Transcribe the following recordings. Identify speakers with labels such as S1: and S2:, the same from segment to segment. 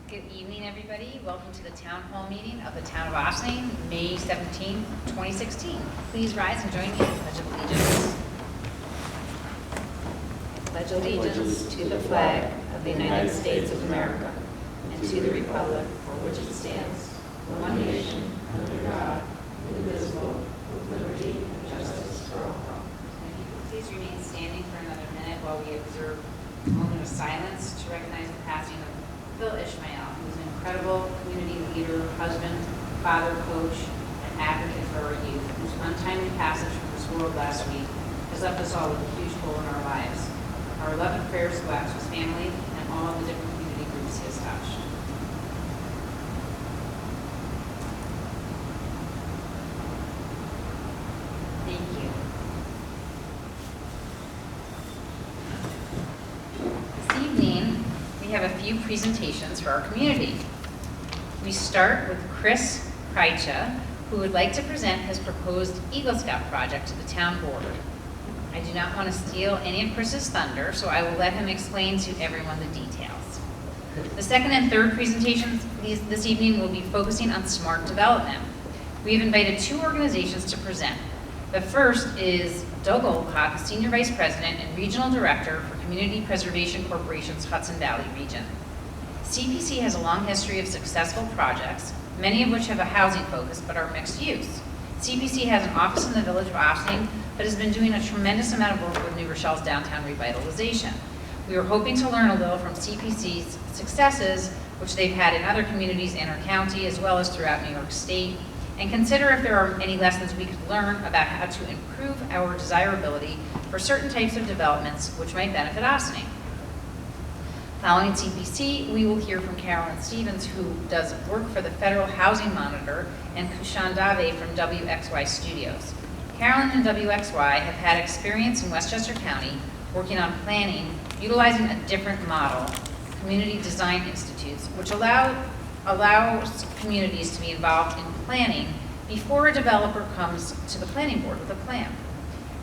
S1: Good evening, everybody. Welcome to the Town Hall meeting of the Town of Ossining, May 17, 2016. Please rise and join me in the Pledge of Allegiance. Pledge allegiance to the flag of the United States of America and to the republic for which it stands, one nation, under God, indivisible, with liberty and justice for all. Please remain standing for another minute while we observe a moment of silence to recognize the passing of Phil Ishmael, who is an incredible community leader, husband, father, coach, and advocate for our youth, whose untimely passage from this world last week has left us all with a huge hole in our lives. Our love and prayers go out to his family and all of the different community groups he has touched. Thank you. This evening, we have a few presentations for our community. We start with Chris Krycha, who would like to present his proposed Eagle Scout project to the town board. I do not want to steal any of Chris's thunder, so I will let him explain to everyone the details. The second and third presentations this evening will be focusing on smart development. We have invited two organizations to present. The first is Doug Olcott, Senior Vice President and Regional Director for Community Preservation Corporation's Hudson Valley region. CPC has a long history of successful projects, many of which have a housing focus but are mixed use. CPC has an office in the village of Ossining, but has been doing a tremendous amount of work with New Rochelle's downtown revitalization. We are hoping to learn a little from CPC's successes, which they've had in other communities in our county, as well as throughout New York State, and consider if there are any lessons we could learn about how to improve our desirability for certain types of developments which might benefit Ossining. Following CPC, we will hear from Carolyn Stevens, who does work for the Federal Housing Monitor, and Kushan Dave from WXY Studios. Carolyn and WXY have had experience in Westchester County working on planning, utilizing a different model, Community Design Institutes, which allows communities to be involved in planning before a developer comes to the planning board with a plan.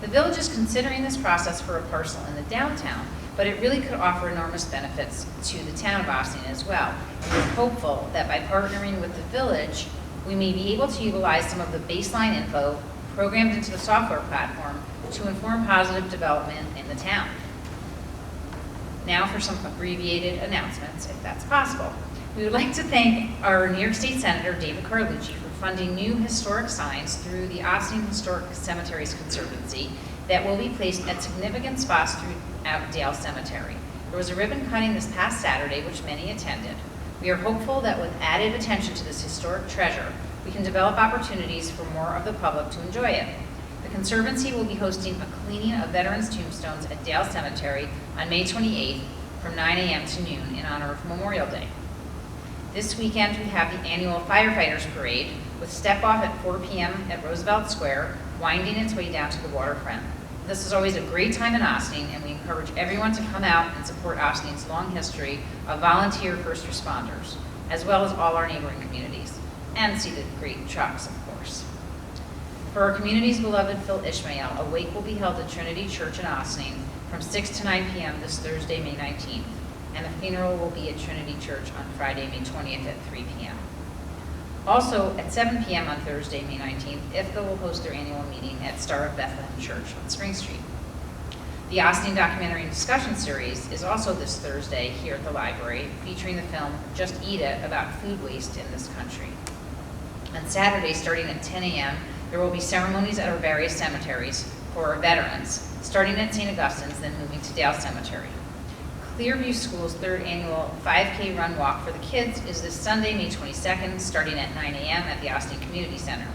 S1: The village is considering this process for a parcel in the downtown, but it really could offer enormous benefits to the town of Ossining as well. And we're hopeful that by partnering with the village, we may be able to utilize some of the baseline info programmed into the software platform to inform positive development in the town. Now for some abbreviated announcements, if that's possible. We would like to thank our New York State Senator David Carlucci for funding new historic signs through the Ossining Historic Cemeteries Conservancy that will be placed at significant spots throughout Dale Cemetery. There was a ribbon cutting this past Saturday, which many attended. We are hopeful that with added attention to this historic treasure, we can develop opportunities for more of the public to enjoy it. The Conservancy will be hosting a cleaning of veterans' tombstones at Dale Cemetery on May 28th from 9 a.m. to noon in honor of Memorial Day. This weekend, we have the annual Firefighters Parade with step-off at 4 p.m. at Roosevelt Square, winding its way down to the waterfront. This is always a great time in Ossining, and we encourage everyone to come out and support Ossining's long history of volunteer first responders, as well as all our neighboring communities, and see the great trucks, of course. For our community's beloved Phil Ishmael, a wake will be held at Trinity Church in Ossining from 6 to 9 p.m. this Thursday, May 19th, and the funeral will be at Trinity Church on Friday, May 20th at 3 p.m. Also, at 7 p.m. on Thursday, May 19th, IFCA will host their annual meeting at Star of Bethlehem Church on Spring Street. The Ossining Documentary and Discussion Series is also this Thursday here at the library, featuring the film Just Eat It about food waste in this country. On Saturday, starting at 10 a.m., there will be ceremonies at our various cemeteries for our veterans, starting at St. Augustine's, then moving to Dale Cemetery. Clearview School's third annual 5K run walk for the kids is this Sunday, May 22nd, starting at 9 a.m. at the Ossining Community Center.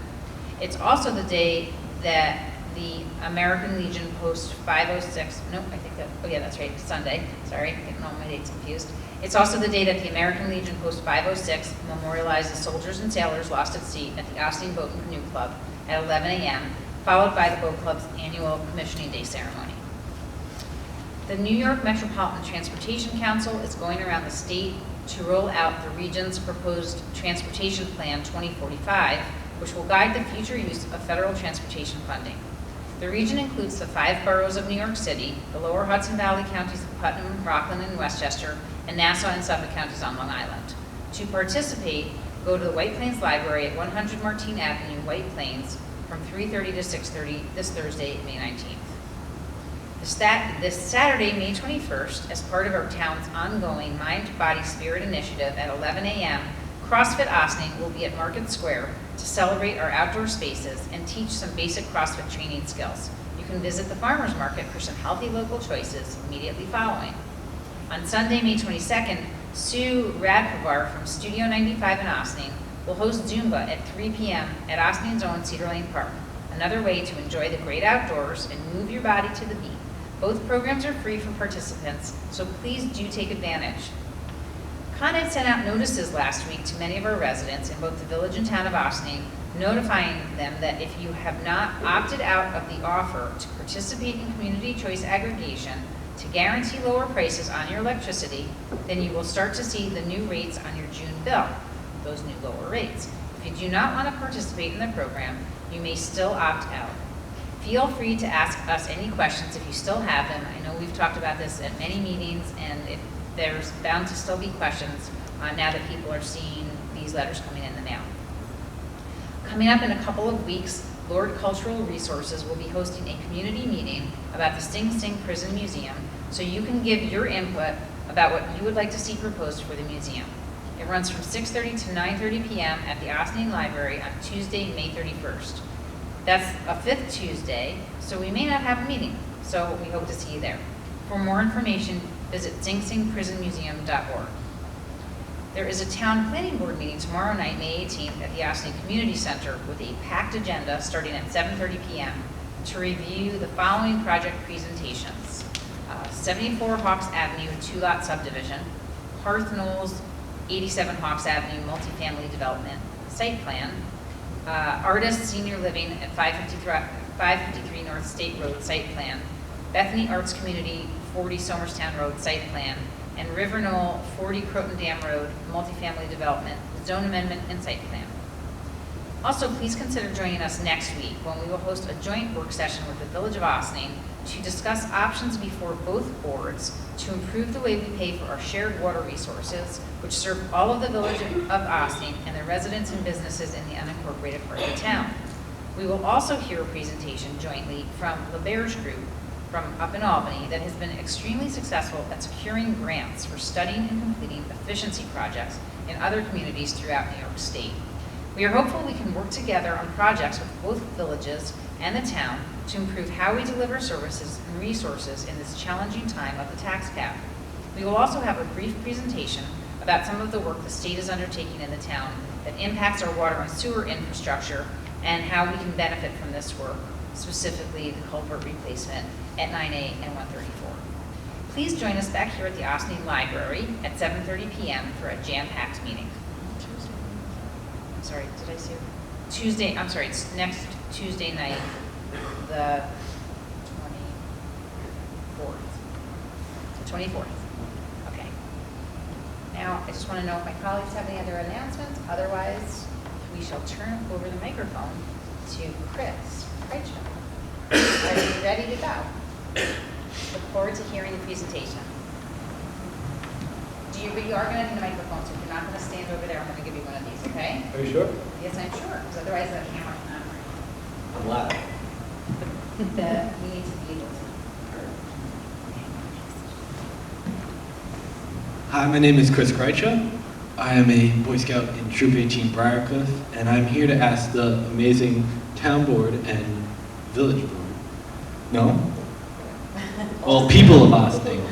S1: It's also the day that the American Legion Post 506, that's right, Sunday, sorry, getting all my dates confused. It's also the day that the American Legion Post 506 memorializes soldiers and sailors lost at sea at the Ossining Boat and Canoe Club at 11 a.m., followed by the Boat Club's annual Commissioning Day ceremony. The New York Metropolitan Transportation Council is going around the state to roll out the region's proposed Transportation Plan 2045, which will guide the future use of federal transportation funding. The region includes the 5 boroughs of New York City, the lower Hudson Valley counties of Putnam, Rockland, and Westchester, and Nassau and Suffolk counties on Long Island. To participate, go to the White Plains Library at 100 Martine Avenue, White Plains, from 3:30 to 6:30 this Thursday, May 19th. This Saturday, May 21st, as part of our town's ongoing Mind, Body, Spirit initiative at 11 a.m., CrossFit Ossining will be at Market Square to celebrate our outdoor spaces and teach some basic CrossFit training skills. You can visit the farmer's market for some healthy local choices immediately following. On Sunday, May 22nd, Sue Radkovar from Studio 95 in Ossining will host Zumba at 3 p.m. at Ossining's own Cedar Lane Park, another way to enjoy the great outdoors and move your body to the beat. Both programs are free for participants, so please do take advantage. Con Ed sent out notices last week to many of our residents in both the village and town of Ossining, notifying them that if you have not opted out of the offer to participate in community choice aggregation to guarantee lower prices on your electricity, then you will start to see the new rates on your June bill, those new lower rates. If you do not want to participate in the program, you may still opt out. Feel free to ask us any questions if you still have them. I know we've talked about this at many meetings, and if there's bound to still be questions now that people are seeing these letters coming in the mail. Coming up in a couple of weeks, Lord Cultural Resources will be hosting a community meeting about the Sing Sing Prison Museum, so you can give your input about what you would like to see proposed for the museum. It runs from 6:30 to 9:30 p.m. at the Ossining Library on Tuesday, May 31st. That's a fifth Tuesday, so we may not have a meeting, so we hope to see you there. For more information, visit singsingprisonmuseum.org. There is a town planning board meeting tomorrow night, May 18th, at the Ossining Community Center with a packed agenda starting at 7:30 p.m. to review the following project presentations. 74 Hawks Avenue, two-lot subdivision, Hearth Knolls, 87 Hawks Avenue, multifamily development site plan, Artist Senior Living at 553 North State Road site plan, Bethany Arts Community, 40 Somerstown Road site plan, and River Knoll, 40 Croton Dam Road, multifamily development, zone amendment and site plan. Also, please consider joining us next week when we will host a joint work session with the Village of Ossining to discuss options before both boards to improve the way we pay for our shared water resources, which serve all of the Village of Ossining and the residents and businesses in the unincorporated part of the town. We will also hear a presentation jointly from LaBerge Group from up in Albany that has been extremely successful at securing grants for studying and completing efficiency projects in other communities throughout New York State. We are hopeful we can work together on projects with both villages and the town to improve how we deliver services and resources in this challenging time of the tax cap. We will also have a brief presentation about some of the work the state is undertaking in the town that impacts our water and sewer infrastructure and how we can benefit from this work, specifically the culvert replacement at 9A and 134. Please join us back here at the Ossining Library at 7:30 p.m. for a jam-packed meeting. I'm sorry, did I say Tuesday? I'm sorry, it's next Tuesday night, the 24th. Okay. Now, I just want to know if my colleagues have any other announcements. Otherwise, we shall turn over the microphone to Chris Reichel. Are you ready to go? Look forward to hearing the presentation. But you are going to need a microphone, so if you're not going to stand over there, I'm going to give you one of these, okay?
S2: Are you sure?
S1: Yes, I'm sure, because otherwise the camera cannot work.
S2: I'm loud.
S1: We need to be able to.
S2: Hi, my name is Chris Kreitcha. I am a Boy Scout in Troop 18 Briarcliff, and I'm here to ask the amazing town board and village board, no? Well, people of Ossining,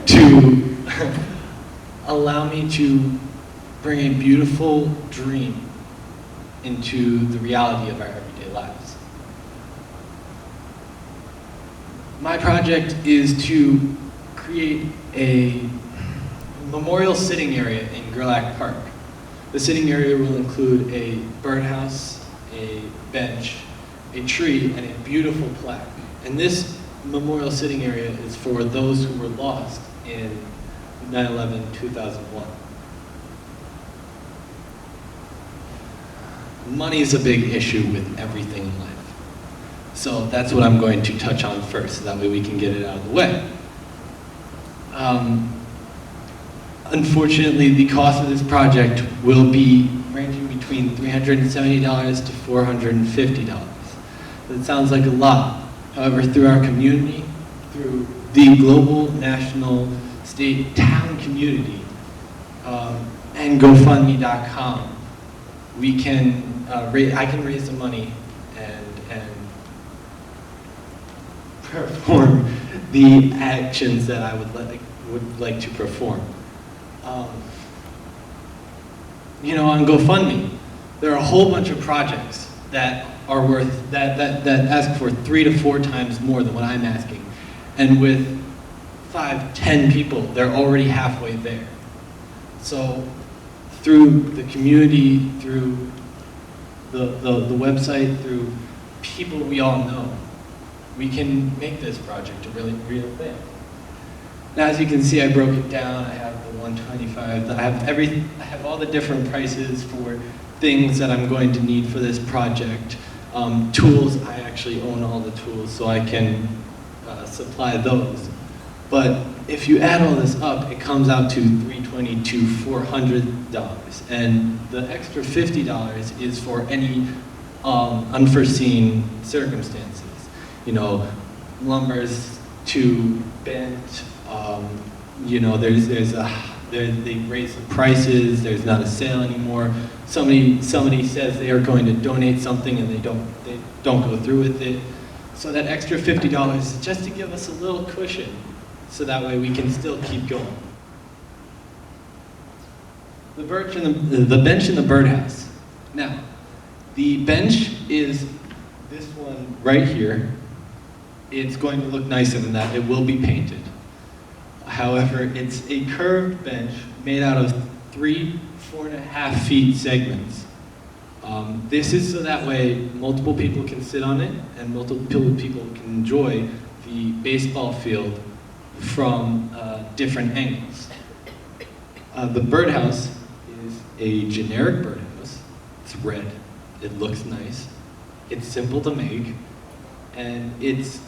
S2: to allow me to bring a beautiful dream into the reality of our everyday lives. My project is to create a memorial sitting area in Gerlach Park. The sitting area will include a birdhouse, a bench, a tree, and a beautiful plaque. And this memorial sitting area is for those who were lost in 9/11/2001. Money is a big issue with everything in life. So that's what I'm going to touch on first, so that way we can get it out of the way. unfortunately, the cost of this project will be ranging between $370 to $450. That sounds like a lot. However, through our community, through the global, national, state, town community, and GoFundMe.com, we can I can raise the money and perform the actions that I would like to perform. You know, on GoFundMe, there are a whole bunch of projects that are worth, that ask for 3 to 4 times more than what I'm asking. And with 5, 10 people, they're already halfway there. So through the community, through the website, through people we all know, we can make this project a really real thing. Now, as you can see, I broke it down. I have the 125. I have all the different prices for things that I'm going to need for this project. Tools, I actually own all the tools, so I can supply those. But if you add all this up, it comes out to $320 to $400, and the extra $50 is for any unforeseen circumstances. You know, lumber's too bent. You know, they raise the prices. There's not a sale anymore. Somebody says they are going to donate something and they don't go through with it. So that extra $50 is just to give us a little cushion, so that way we can still keep going. The bench in the birdhouse. Now, the bench is this one right here. It's going to look nicer than that. It will be painted. However, it's a curved bench made out of 3 4.5 feet segments. This is so that way multiple people can sit on it and multiple people can enjoy the baseball field from different angles. The birdhouse is a generic birdhouse. It's red. It looks nice. It's simple to make, and it's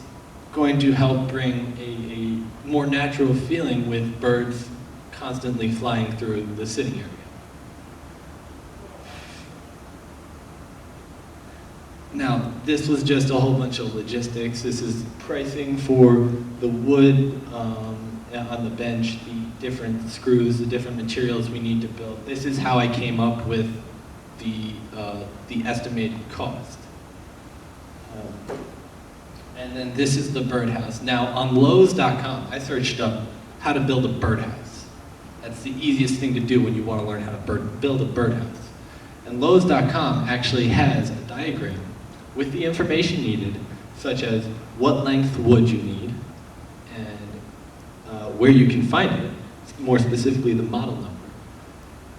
S2: going to help bring a more natural feeling with birds constantly flying through the sitting area. Now, this was just a whole bunch of logistics. This is pricing for the wood on the bench, the different screws, the different materials we need to build. This is how I came up with the estimated cost. And then this is the birdhouse. Now, on Lowe's.com, I searched up how to build a birdhouse. That's the easiest thing to do when you want to learn how to build a birdhouse. And Lowe's.com actually has a diagram with the information needed, such as what length wood you need and where you can find it, more specifically the model number.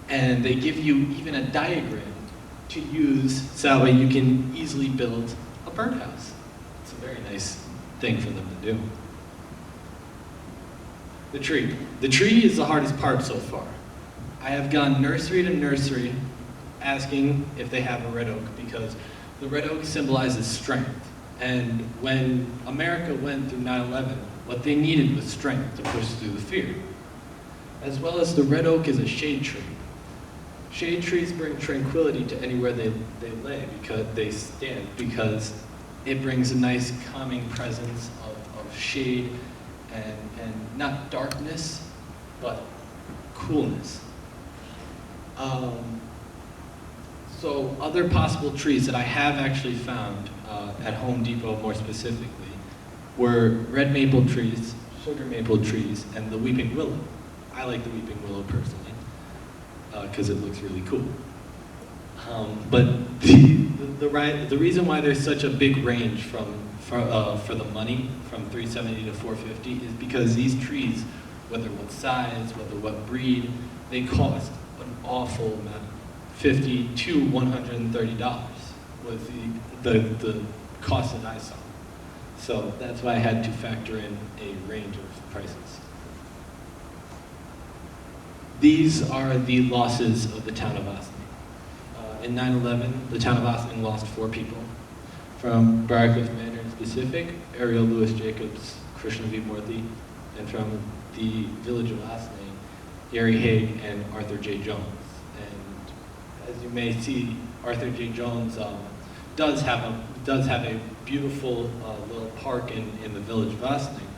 S2: And they give you even a diagram to use so that way you can easily build a birdhouse. It's a very nice thing for them to do. The tree. The tree is the hardest part so far. I have gone nursery to nursery asking if they have a red oak, because the red oak symbolizes strength. And when America went through 9/11, what they needed was strength to push through the fear. As well as the red oak is a shade tree. Shade trees bring tranquility to anywhere they lay, because they stand, because it brings a nice calming presence of shade and not darkness, but coolness. So other possible trees that I have actually found at Home Depot more specifically were red maple trees, sugar maple trees, and the weeping willow. I like the weeping willow personally because it looks really cool. But the reason why there's such a big range for the money from $370 to $450 is because these trees, whether what size, whether what breed, they cost an awful amount. $50 to $130 was the cost that I saw. So that's why I had to factor in a range of prices. These are the losses of the town of Ossining. In 9/11, the town of Ossining lost 4 people. From Briarcliff Manor in specific, Ariel Lewis Jacobs, Krishna V. Murthy, and from the village of Ossining, Gary Haig, and Arthur J. Jones. And as you may see, Arthur J. Jones does have a beautiful little park in the village of Ossining.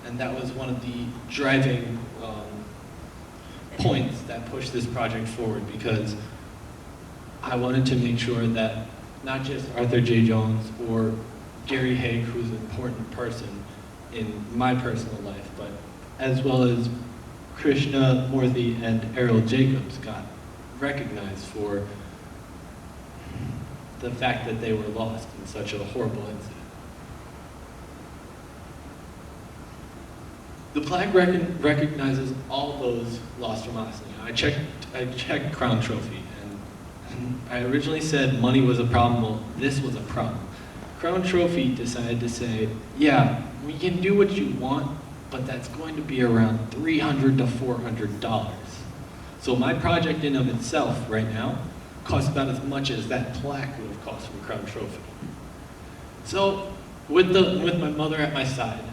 S2: And that was one of the driving points that pushed this project forward, because I wanted to make sure that not just Arthur J. Jones or Gary Haig, who's an important person in my personal life, but as well as Krishnamurthy and Errol Jacobs got recognized for the fact that they were lost in such a horrible incident. The plaque recognizes all those lost from Ossining. I checked Crown Trophy, and I originally said money was a problem. Well, this was a problem. Crown Trophy decided to say, yeah, we can do what you want, but that's going to be around $300 to $400. So my project in of itself right now costs about as much as that plaque would have cost from Crown Trophy. So with my mother at my side,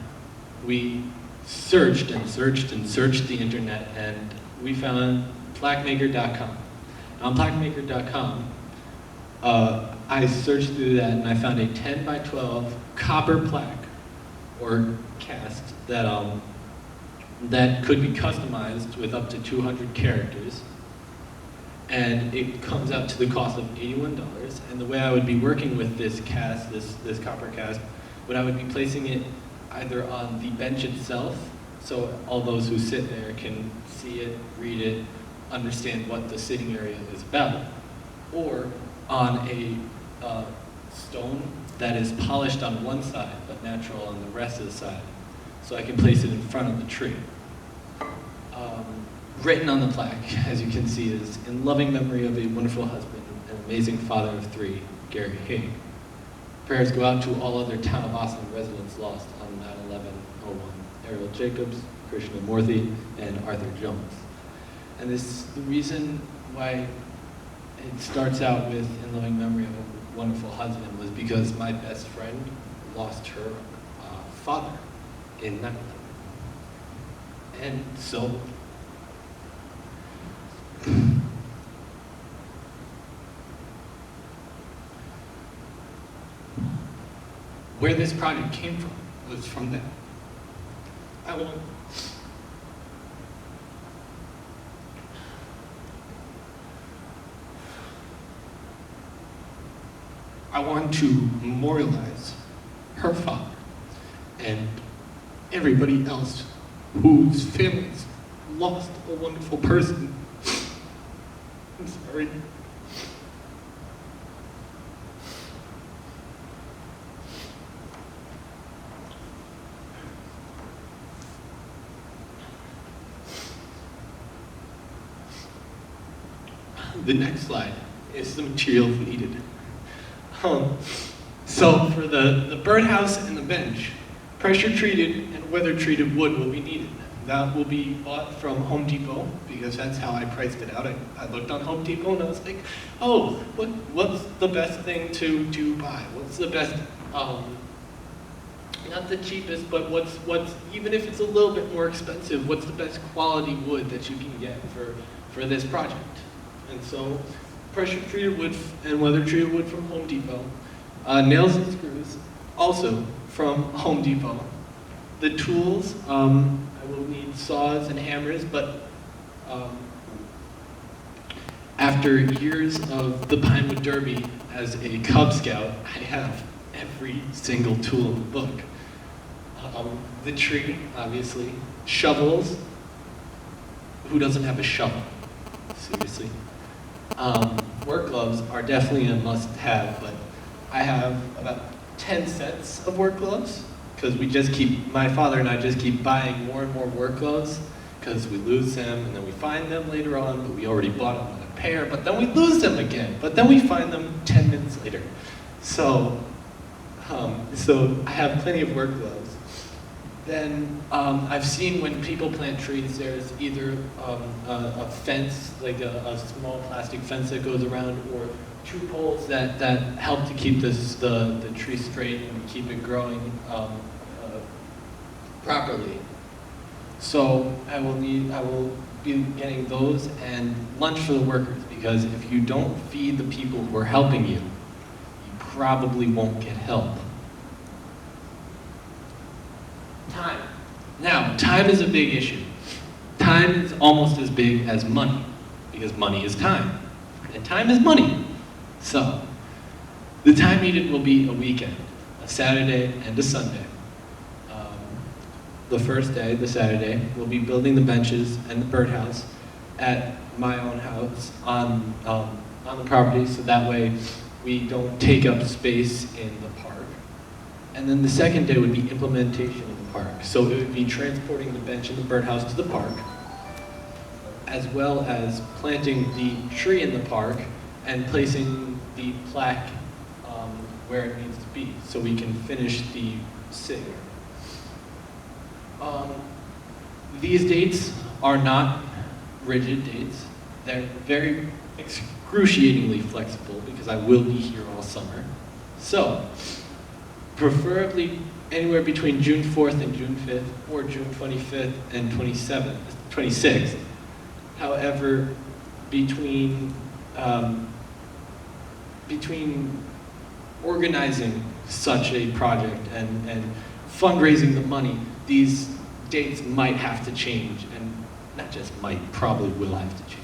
S2: we searched and searched and searched the internet, and we found plaquemaker.com. On plaquemaker.com, I searched through that and I found a 10 by 12 copper plaque or cast that could be customized with up to 200 characters, and it comes out to the cost of $81. And the way I would be working with this cast, this copper cast, I would be placing it either on the bench itself, so all those who sit there can see it, read it, understand what the sitting area is about, or on a stone that is polished on one side but natural on the rest of the side, so I can place it in front of the tree. Written on the plaque, as you can see, is in loving memory of a wonderful husband and amazing father of three, Gary Haig. Prayers go out to all other town of Ossining residents lost on 9/11/01. Errol Jacobs, Krishnamurthy, and Arthur Jones. And the reason why it starts out with in loving memory of a wonderful husband was because my best friend lost her father in 9/11. And so where this project came from was from that. I want to memorialize her father and everybody else whose families lost a wonderful person. I'm sorry. The next slide is the material needed. So for the birdhouse and the bench, pressure treated and weather treated wood will be needed. That will be bought from Home Depot, because that's how I priced it out. I looked on Home Depot and I was like, oh, what's the best thing to buy? What's the best, not the cheapest, but what's even if it's a little bit more expensive, what's the best quality wood that you can get for this project? And so pressure treated wood and weather treated wood from Home Depot. Nails and screws, also from Home Depot. The tools, I will need saws and hammers, but after years of the Pinewood Derby as a Cub Scout, I have every single tool in the book. The tree, obviously. Shovels. Who doesn't have a shovel? Seriously. Work gloves are definitely a must-have, but I have about 10 sets of work gloves, because my father and I just keep buying more and more work gloves, because we lose them and then we find them later on, but we already bought them in a pair, but then we lose them again, but then we find them 10 minutes later. So I have plenty of work gloves. Then I've seen when people plant trees, there's either a fence, like a small plastic fence that goes around, or two poles that help to keep the tree straight and keep it growing properly. So I will be getting those and lunch for the workers, because if you don't feed the people who are helping you, you probably won't get help. Time. Now, time is a big issue. Time is almost as big as money, because money is time, and time is money. So, the time needed will be a weekend, a Saturday and a Sunday. The first day, the Saturday, we'll be building the benches and the birdhouse at my own house on the property, so that way we don't take up space in the park. And then the second day would be implementation in the park. So it would be transporting the bench and the birdhouse to the park, as well as planting the tree in the park and placing the plaque where it needs to be, so we can finish the SIG. These dates are not rigid dates. They're very excruciatingly flexible because I will be here all summer. So, preferably anywhere between June 4th and June 5th, or June 25th and 26th. However, between organizing such a project and fundraising the money, these dates might have to change, and not just might, probably will have to change.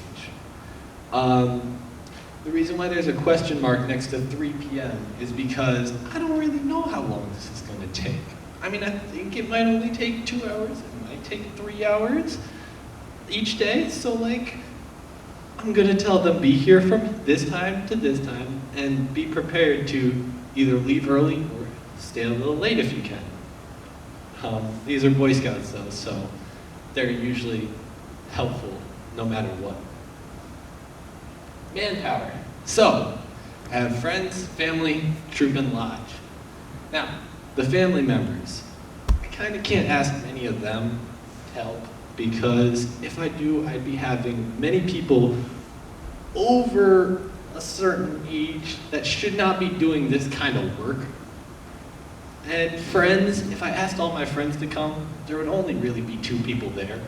S2: The reason why there's a question mark next to 3 p.m. is because I don't really know how long this is going to take. I mean, I think it might only take 2 hours, it might take 3 hours each day, so like, I'm going to tell them be here from this time to this time, and be prepared to either leave early or stay a little late if you can. These are Boy Scouts though, so they're usually helpful no matter what. Manpower. So, I have friends, family, troop, and lodge. Now, the family members, I kind of can't ask many of them to help, because if I do, I'd be having many people over a certain age that should not be doing this kind of work. And friends, if I asked all my friends to come, there would only really be 2 people there.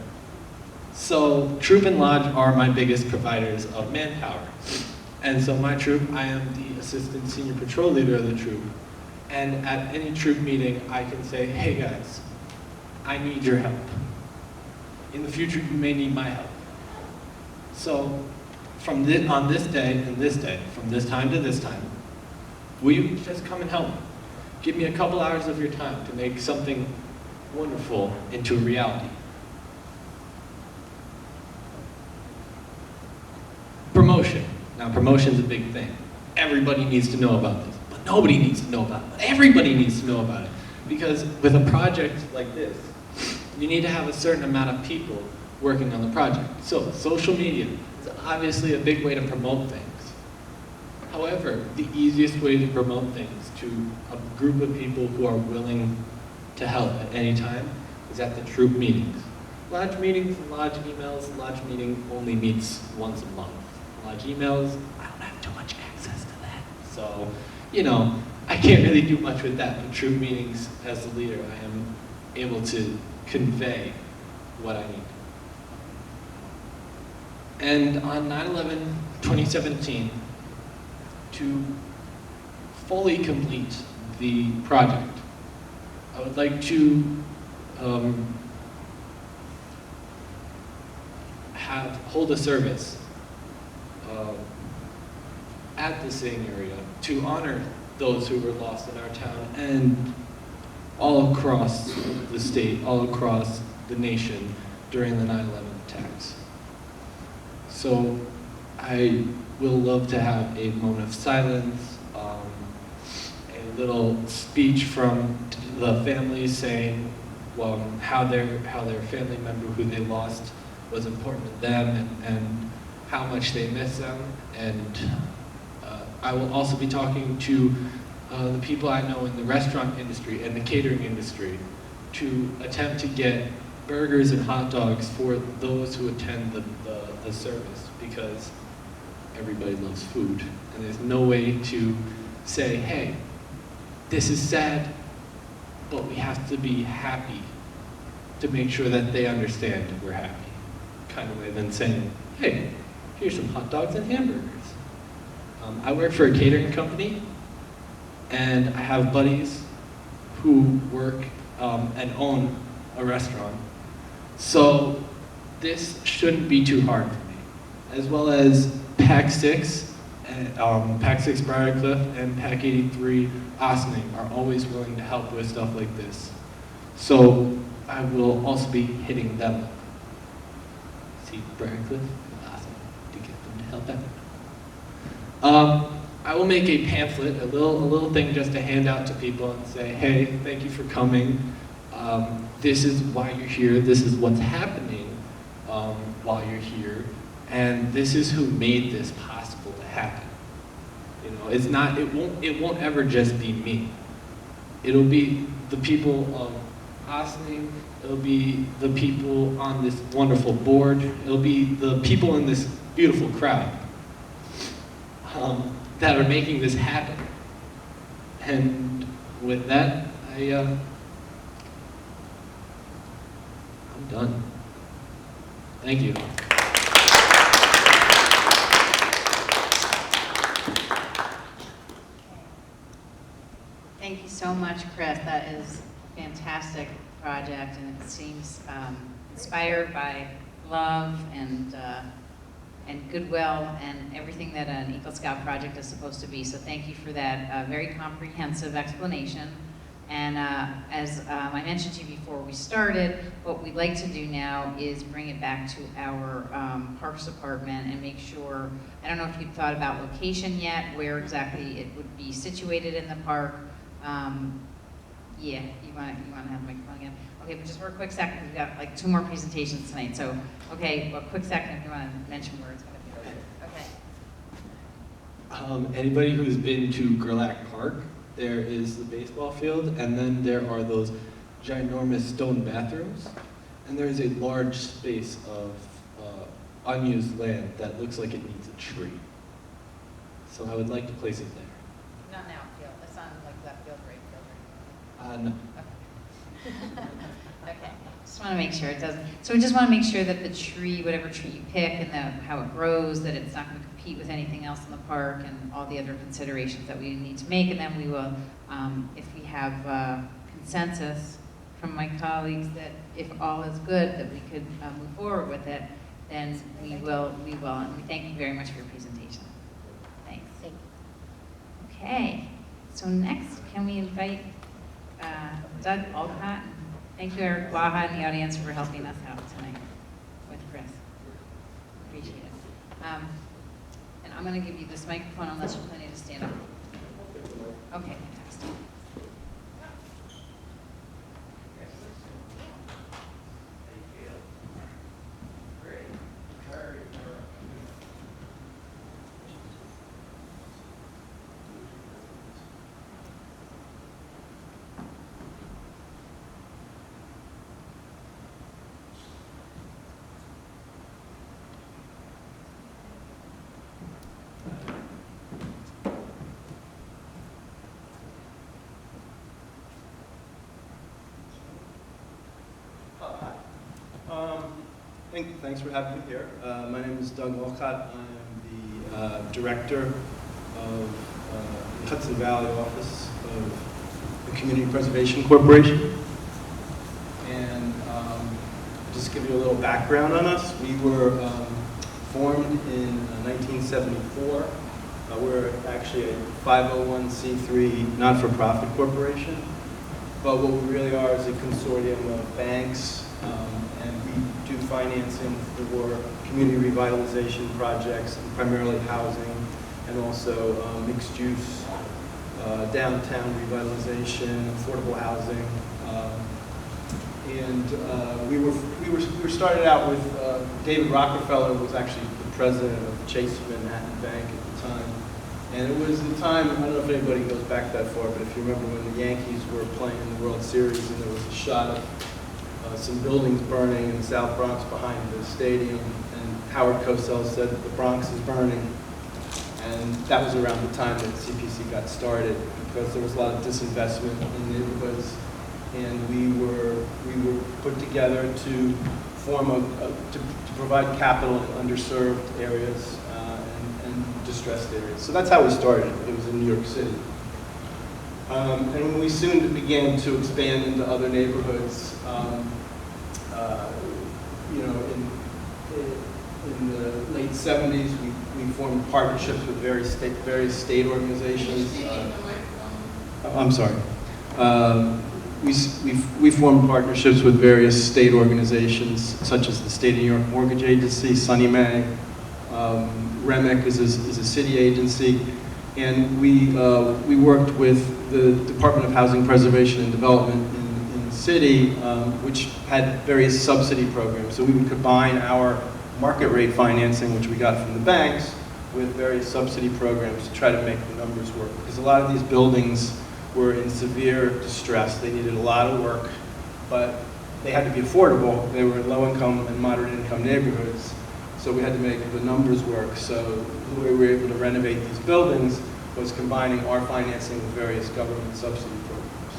S2: So troop and lodge are my biggest providers of manpower. And so my troop, I am the assistant senior patrol leader of the troop. And at any troop meeting, I can say, hey guys, I need your help. In the future, you may need my help. So on this day and this day, from this time to this time, will you just come and help me? Give me a couple hours of your time to make something wonderful into a reality. Promotion. Now, promotion's a big thing. Everybody needs to know about this, but nobody needs to know about it. But everybody needs to know about it, because with a project like this, you need to have a certain amount of people working on the project. So, social media is obviously a big way to promote things. However, the easiest way to promote things to a group of people who are willing to help at any time is at the troop meetings. Lodge meetings and lodge emails. Lodge meeting only meets once a month. Lodge emails, I don't have too much access to that. So, you know, I can't really do much with that. But troop meetings, as the leader, I am able to convey what I need. And on 9/11/2017, to fully complete the project, I would like to hold a service at the SIG area to honor those who were lost in our town and all across the state, all across the nation during the 9/11 attacks. So I will love to have a moment of silence, a little speech from the families saying how their family member who they lost was important to them and how much they miss them. And I will also be talking to the people I know in the restaurant industry and the catering industry to attempt to get burgers and hot dogs for those who attend the service, because everybody loves food. And there's no way to say, hey, this is sad, but we have to be happy to make sure that they understand we're happy. kind of way than saying, hey, here's some hot dogs and hamburgers. I work for a catering company, and I have buddies who work and own a restaurant. So this shouldn't be too hard for me. As well as PAC 6, PAC 6 Briarcliff and PAC 83 Ossining are always willing to help with stuff like this. So I will also be hitting them up. See Briarcliff and Ossining to get them to help out. I will make a pamphlet, a little thing just to hand out to people and say, hey, thank you for coming. This is why you're here. This is what's happening while you're here. And this is who made this possible to happen. You know, it's not, it won't ever just be me. It'll be the people of Ossining, it'll be the people on this wonderful board, it'll be the people in this beautiful crowd that are making this happen. And with that, I'm done. Thank you.
S1: Thank you so much, Chris. That is a fantastic project, and it seems inspired by love and goodwill and everything that an Eagle Scout project is supposed to be. So thank you for that very comprehensive explanation. And as I mentioned to you before we started, what we'd like to do now is bring it back to our Parks Department and make sure, I don't know if you've thought about location yet, where exactly it would be situated in the park. Yeah, you want to have the microphone again? Okay, but just for a quick second, we've got like 2 more presentations tonight. So, okay, well, a quick second if you want to mention where it's going to be. Okay.
S2: Anybody who's been to Gerlach Park, there is the baseball field, and then there are those ginormous stone bathrooms, and there is a large space of unused land that looks like it needs a tree. So I would like to place it there.
S1: Not now, field. It's on like left field, right field,
S2: No.
S1: right? Okay. Just want to make sure it doesn't. So we just want to make sure that the tree, whatever tree you pick, and how it grows, that it's not going to compete with anything else in the park, and all the other considerations that we need to make. And then we will, if we have consensus from my colleagues that if all is good, that we could move forward with it, then we will. And we thank you very much for your presentation. Thanks. Okay. So next, can we invite Doug Olcott? Thank you, Eric Blaha, in the audience for helping us out tonight with Chris. Appreciate it. And I'm going to give you this microphone unless you're planning to stand up. Okay, fantastic.
S3: Thanks for having me here. My name is Doug Olcott. I am the director of the Hudson Valley office of the Community Preservation Corporation. And just give you a little background on us. We were formed in 1974. We're actually a 501c3 not-for-profit corporation. But what we really are is a consortium of banks, and we do financing for community revitalization projects, and primarily housing, and also mixed-use, downtown revitalization, affordable housing. And we were started out with David Rockefeller was actually the president of Chase Manhattan Bank at the time. And it was the time, I don't know if anybody goes back that far, but if you remember when the Yankees were playing in the World Series and there was a shot of some buildings burning in the South Bronx behind the stadium, and Howard Cosell said that the Bronx is burning. And that was around the time that CPC got started, because there was a lot of disinvestment in neighborhoods. And we were put together to to provide capital in underserved areas and distressed areas. So that's how we started. It was in New York City. And we soon began to expand into other neighborhoods. In the late 70s, we formed partnerships with various state organizations. I'm sorry. We formed partnerships with various state organizations, such as the State of New York Mortgage Agency, Sunny Mae. REMIC is a city agency. And we worked with the Department of Housing Preservation and Development in the city, which had various subsidy programs. So we would combine our market rate financing, which we got from the banks, with various subsidy programs to try to make the numbers work. Because a lot of these buildings were in severe distress. They needed a lot of work, but they had to be affordable. They were in low-income and moderate-income neighborhoods. So we had to make the numbers work. So the way we were able to renovate these buildings was combining our financing with various government subsidy programs.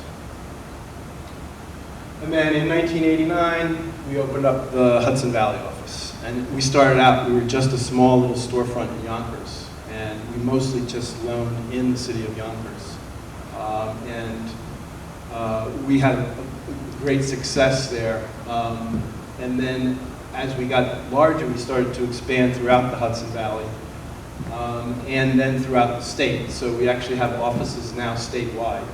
S3: And then in 1989, we opened up the Hudson Valley office. And we started out, we were just a small little storefront in Yonkers. And we mostly just loaned in the city of Yonkers. We had a great success there. And then as we got larger, we started to expand throughout the Hudson Valley. And then throughout the state. So we actually have offices now statewide.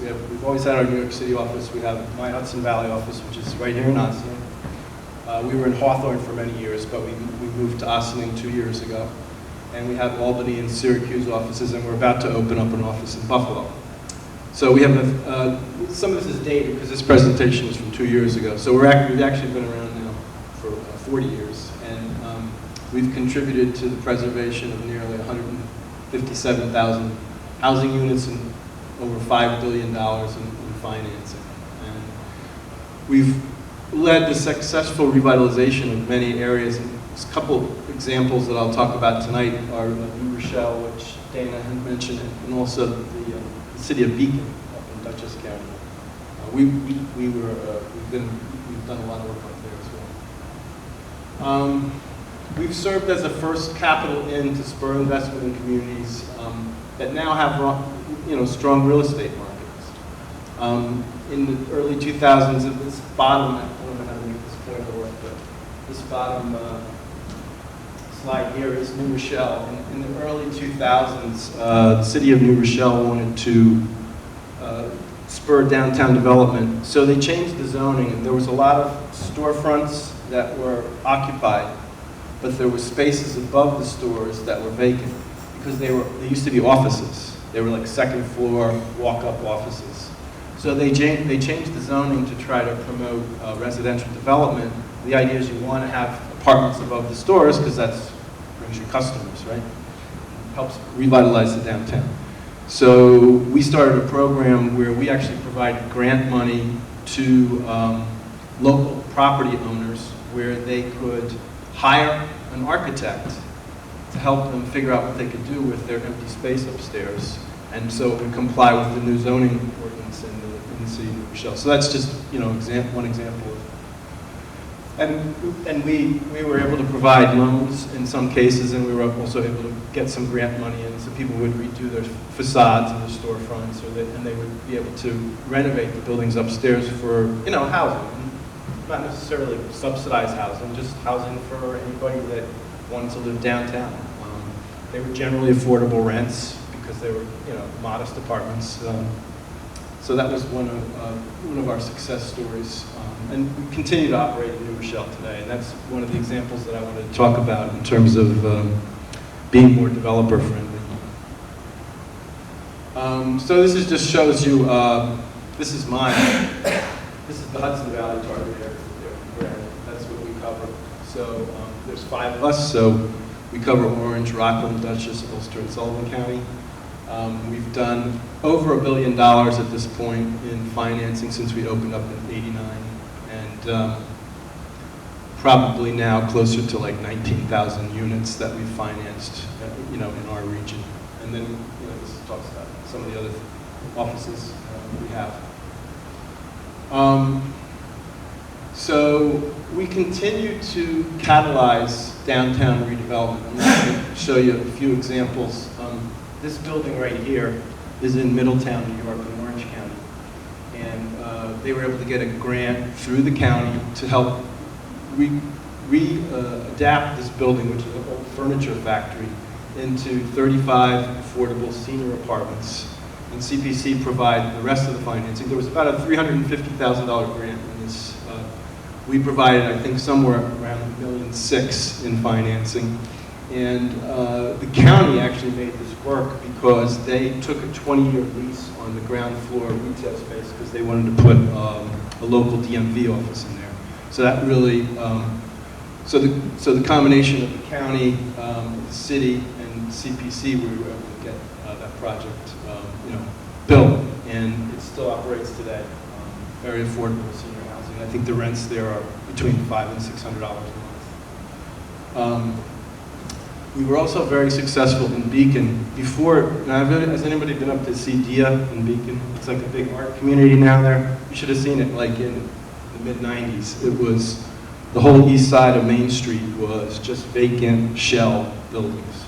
S3: We've always had our New York City office. We have my Hudson Valley office, which is right here in Ossining. We were in Hawthorne for many years, but we moved to Ossining 2 years ago. And we have Albany and Syracuse offices, and we're about to open up an office in Buffalo. So we have some of this is dated because this presentation is from 2 years ago. So we've actually been around now for 40 years. And we've contributed to the preservation of nearly 157,000 housing units and over $5 billion in financing. And we've led the successful revitalization of many areas. And a couple examples that I'll talk about tonight are New Rochelle, which Dana had mentioned, and also the city of Beacon up in Dutchess County. We've done a lot of work up there as well. We've served as a first capital in to spur investment in communities that now have strong real estate markets. In the early 2000s, at this bottom, I don't know how to make this pointer work, but this bottom slide here is New Rochelle. In the early 2000s, the city of New Rochelle wanted to spur downtown development, so they changed the zoning, and there was a lot of storefronts that were occupied, but there were spaces above the stores that were vacant because they used to be offices. They were like second floor walk-up offices. So they changed the zoning to try to promote residential development. The idea is you want to have apartments above the stores because that brings you customers, right? Helps revitalize the downtown. So we started a program where we actually provide grant money to local property owners where they could hire an architect to help them figure out what they could do with their empty space upstairs. And so it would comply with the new zoning ordinance in the city of New Rochelle. So that's just one example. And we were able to provide loans in some cases, and we were also able to get some grant money in, so people would redo their facades and their storefronts, and they would be able to renovate the buildings upstairs for housing, not necessarily subsidized housing, just housing for anybody that wanted to live downtown. They were generally affordable rents because they were modest apartments. So that was one of our success stories. And we continue to operate in New Rochelle today, and that's one of the examples that I wanted to talk about in terms of being more developer friendly. So this just shows you, this is mine. This is the Hudson Valley target area. That's what we cover. So there's 5 of us, so we cover Orange, Rockland, Dutchess, Ulster, and Sullivan County. We've done over $1 billion at this point in financing since we opened up in '89, and probably now closer to like 19,000 units that we've financed, in our region. And then, this talks about some of the other offices we have. So we continue to catalyze downtown redevelopment. I'm going to show you a few examples. This building right here is in Middletown, New York, in Orange County. And they were able to get a grant through the county to help adapt this building, which is an old furniture factory, into 35 affordable senior apartments. And CPC provided the rest of the financing. There was about a $350,000 grant in this. We provided, I think, somewhere around $1.6 million in financing. And the county actually made this work because they took a 20-year lease on the ground floor retail space because they wanted to put a local DMV office in there. So that really, so the combination of the county, the city, and CPC, we were able to get that project, built, and it still operates today. Very affordable senior housing. I think the rents there are between $500 and $600 a month. We were also very successful in Beacon. Before, has anybody been up to see Dia in Beacon? It's like a big art community now there. You should have seen it like in the mid-90s. It was, the whole east side of Main Street was just vacant shell buildings.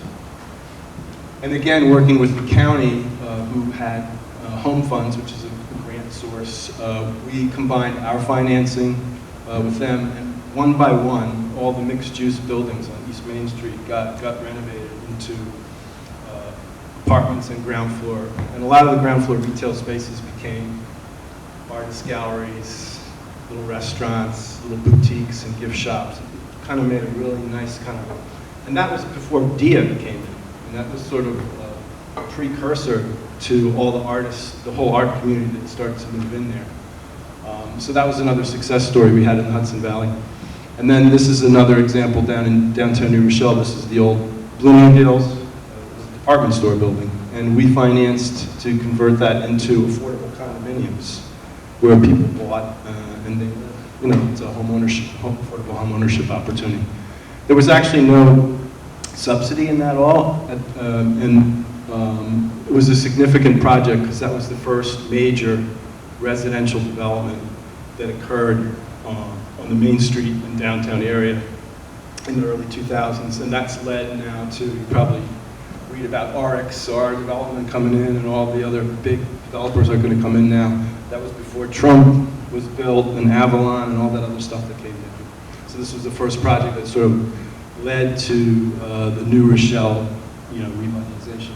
S3: And again, working with the county, who had home funds, which is a grant source, we combined our financing with them, and one by one, all the mixed-use buildings on East Main Street got renovated into apartments and ground floor. And a lot of the ground floor retail spaces became artist galleries, little restaurants, little boutiques, and gift shops. It kind of made a really nice kind of, and that was before Dia came in. And that was sort of a precursor to all the artists, the whole art community that started to move in there. So that was another success story we had in the Hudson Valley. And then this is another example down in downtown New Rochelle. This is the old Bloomingdale's department store building. And we financed to convert that into affordable condominiums where people bought and they live. It's a affordable home ownership opportunity. There was actually no subsidy in that all. It was a significant project because that was the first major residential development that occurred on the Main Street and downtown area in the early 2000s. And that's led now to, you probably read about RXR development coming in, and all the other big developers are going to come in now. That was before Trump was built, and Avalon and all that other stuff that came in. So this was the first project that sort of led to the New Rochelle, revitalization.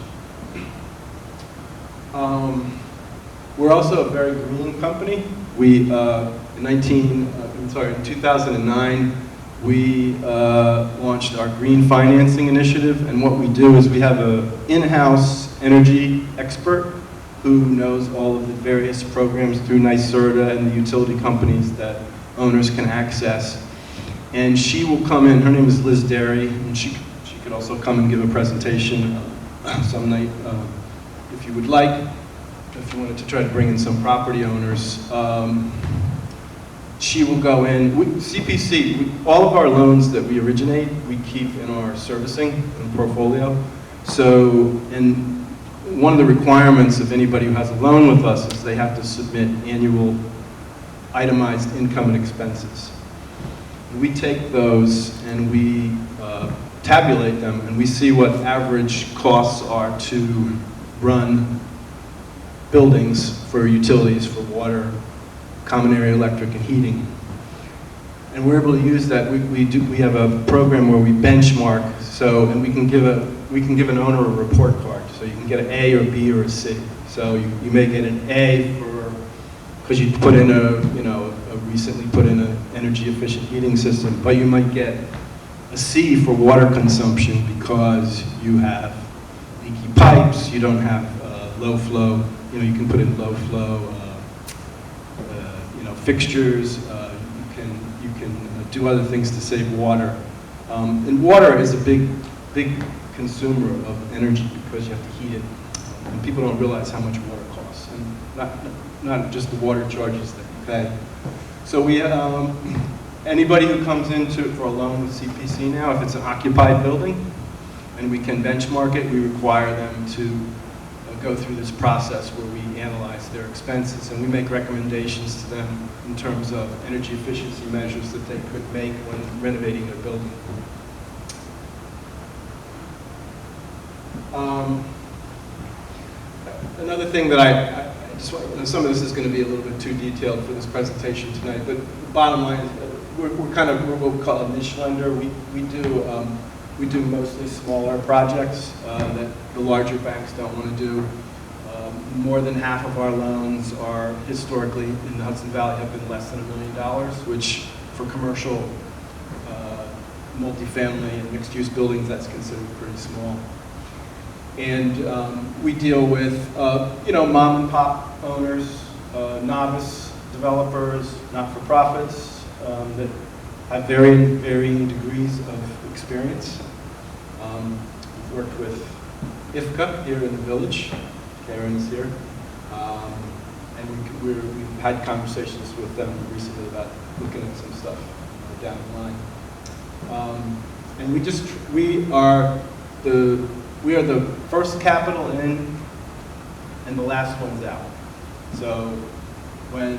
S3: We're also a very green company. We, in 2009, we launched our green financing initiative, and what we do is we have an in-house energy expert who knows all of the various programs through NYSERDA and the utility companies that owners can access. And she will come in, her name is Liz Derry, and she could also come and give a presentation some night if you would like. If you wanted to try to bring in some property owners, she will go in. CPC, all of our loans that we originate, we keep in our servicing portfolio. So, and one of the requirements of anybody who has a loan with us is they have to submit annual itemized income and expenses. We take those and we tabulate them, and we see what average costs are to run buildings for utilities, for water, common area electric, and heating. And we're able to use that. We have a program where we benchmark, and we can give an owner a report card. So you can get an A or B or a C. So you may get an A because you put in recently put in an energy efficient heating system, but you might get a C for water consumption because you have leaky pipes, you don't have low flow. You can put in low flow fixtures. You can do other things to save water. And water is a big consumer of energy because you have to heat it. And people don't realize how much water costs, and not just the water charges that you pay. So we, anybody who comes for a loan with CPC now, if it's an occupied building, and we can benchmark it, we require them to go through this process where we analyze their expenses and we make recommendations to them in terms of energy efficiency measures that they could make when renovating their building. Another thing that I just want, some of this is going to be a little bit too detailed for this presentation tonight, but the bottom line is we're what we call a niche lender. We do mostly smaller projects that the larger banks don't want to do. More than half of our loans are historically in the Hudson Valley have been less than $1 million, which for commercial, multifamily and mixed-use buildings, that's considered pretty small. And we deal with, mom and pop owners, novice developers, not-for-profits that have varying degrees of experience. We've worked with IFCA here in the village. Karen is here. And we've had conversations with them recently about looking at some stuff down the line. And we are the first capital in and the last ones out. So when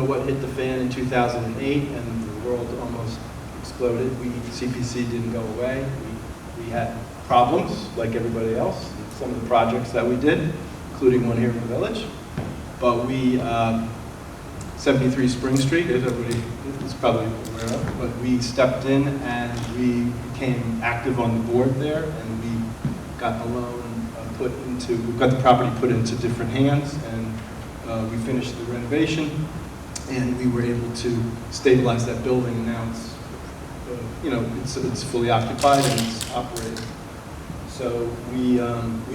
S3: what hit the fan in 2008 and the world almost exploded, CPC didn't go away. We had problems like everybody else in some of the projects that we did, including one here in the village. But 73 Spring Street, as everybody is probably aware of, but we stepped in and we became active on the board there, and we got the loan we got the property put into different hands, and we finished the renovation, and we were able to stabilize that building, and now it's fully occupied and it's operating. So we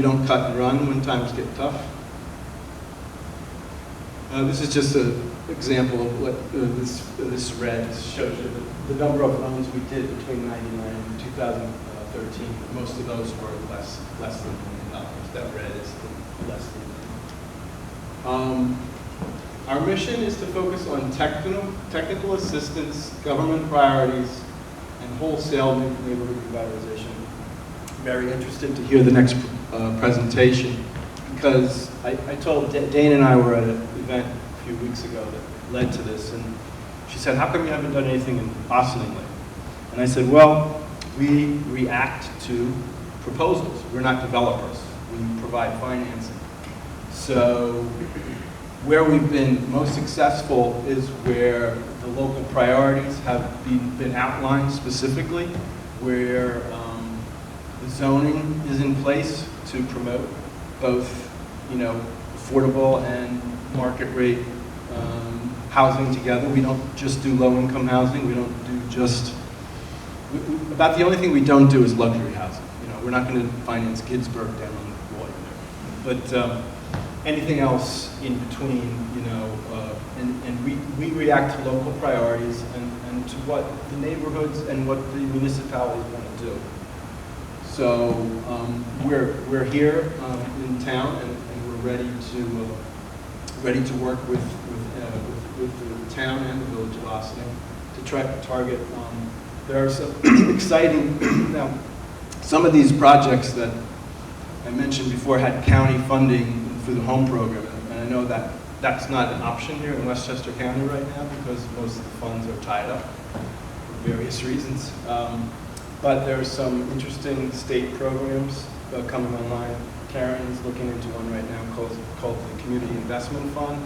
S3: don't cut and run when times get tough. This is just an example of what this red shows you the number of loans we did between '99 and 2013. Most of those were less than $1 million. That red is less than $1 million. Our mission is to focus on technical assistance, government priorities, and wholesale neighborhood revitalization. Very interested to hear the next presentation, because I told Dane and I were at an event a few weeks ago that led to this, and she said, "How come you haven't done anything in Ossining lately?" And I said, "Well, we react to proposals. We're not developers. We provide financing. So where we've been most successful is where the local priorities have been outlined specifically, where the zoning is in place to promote both, affordable and market rate housing together. We don't just do low-income housing. We don't do about the only thing we don't do is luxury housing. We're not going to finance Ginsburg down on the water there. But anything else in between, and we react to local priorities and to what the neighborhoods and what the municipalities want to do. So we're here in town, and we're ready to work with the town and the village of Ossining to try to target. There are some exciting now. Some of these projects that I mentioned before had county funding through the home program, and I know that that's not an option here in Westchester County right now because most of the funds are tied up for various reasons. But there are some interesting state programs coming online. Karen's looking into one right now called the Community Investment Fund,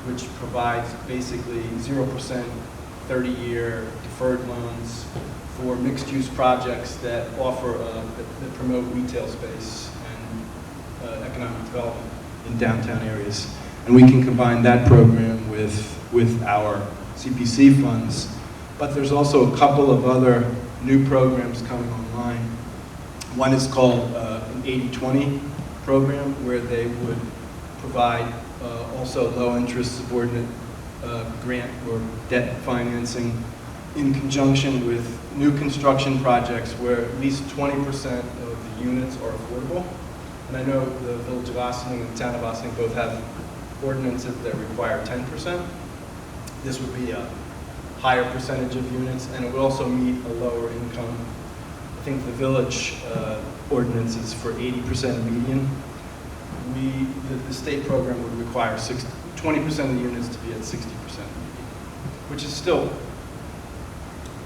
S3: which provides basically 0% 30-year deferred loans for mixed-use projects that offer that promote retail space and economic development in downtown areas. And we can combine that program with our CPC funds. But there's also a couple of other new programs coming online. One is called an 80-20 program, where they would provide also low-interest subordinate grant or debt financing in conjunction with new construction projects where at least 20% of the units are affordable. And I know the Village of Ossining and the Town of Ossining both have ordinances that require 10%. This would be a higher percentage of units, and it would also meet a lower income. I think the village ordinance is for 80% median, the state program would require 20% of the units to be at 60%, which is still,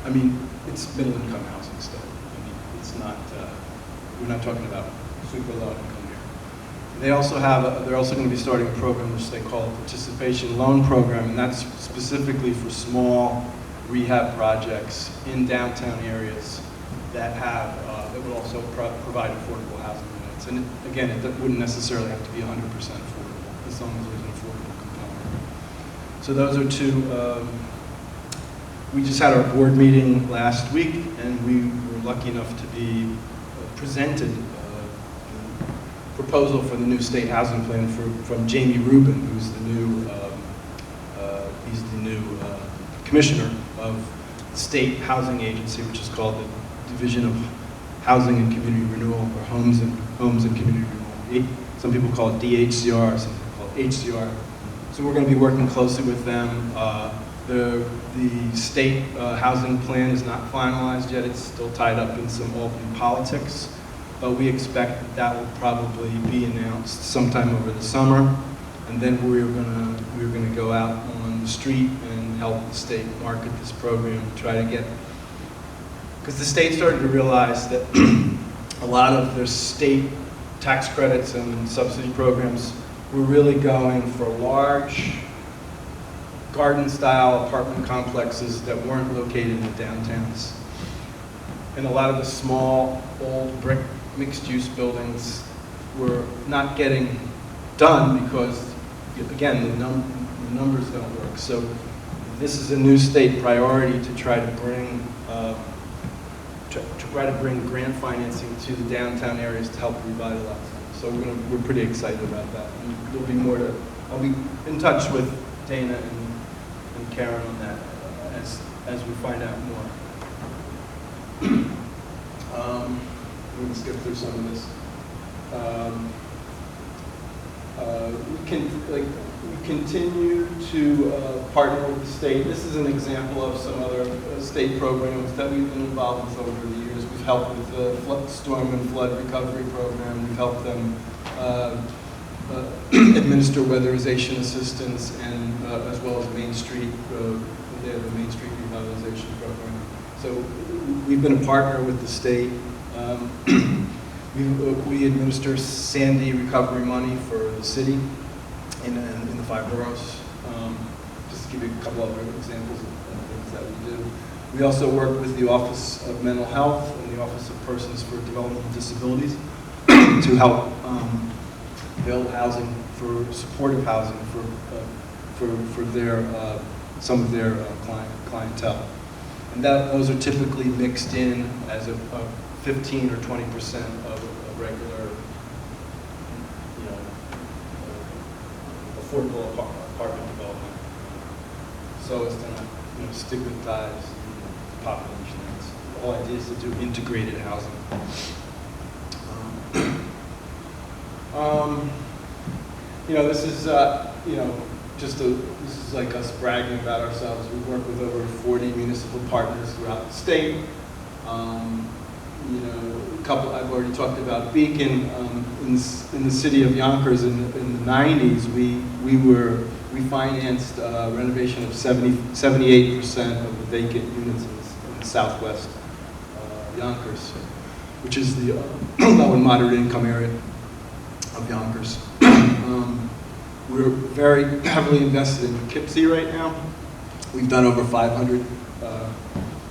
S3: I mean, it's middle income housing still. I mean, it's not, we're not talking about super low income here. They also have, they're also going to be starting a program which they call a participation loan program, and that's specifically for small rehab projects in downtown areas that have, that would also provide affordable housing units. And again, it wouldn't necessarily have to be 100% affordable, as long as there's an affordable component. So those are two. We just had our board meeting last week, and we were lucky enough to be presented a proposal for the new state housing plan from Jamie Rubin, who's the new commissioner of the state housing agency, which is called the Division of Housing and Community Renewal, or Homes and Community Renewal. Some people call it DHCR, some people call it HCR. So we're going to be working closely with them. The state housing plan is not finalized yet. It's still tied up in some Albany politics, but we expect that will probably be announced sometime over the summer. And then we're gonna go out on the street and help the state market this program, try to get, because the state started to realize that a lot of their state tax credits and subsidy programs were really going for large garden-style apartment complexes that weren't located in the downtowns. And a lot of the small, old brick mixed-use buildings were not getting done because, again, the numbers don't work. So this is a new state priority to try to bring grant financing to the downtown areas to help revitalize them. So we're pretty excited about that. And there'll be more to. I'll be in touch with Dana and Karen on that as we find out more. We're going to skip through some of this. We continue to partner with the state. This is an example of some other state programs that we've been involved with over the years. We've helped with the storm and flood recovery program. We've helped them administer weatherization assistance, and as well as Main Street. They have the Main Street revitalization program. So we've been a partner with the state. We administer Sandy recovery money for the city in the 5 boroughs. Just to give you a couple other examples of things that we do. We also work with the Office of Mental Health and the Office of Persons for Developmental Disabilities to help build housing, for supportive housing for their some of their clientele. And those are typically mixed in as a 15 or 20% of a regular, affordable apartment development, so as to not, stigmatize the population. The whole idea is to do integrated housing. This is this is like us bragging about ourselves. We work with over 40 municipal partners throughout the state. A couple, I've already talked about Beacon. In the city of Yonkers in the 90s, we financed renovation of 78% of the vacant units in southwest Yonkers, which is the low and moderate income area of Yonkers. We're very heavily invested in Poughkeepsie right now. We've done over 500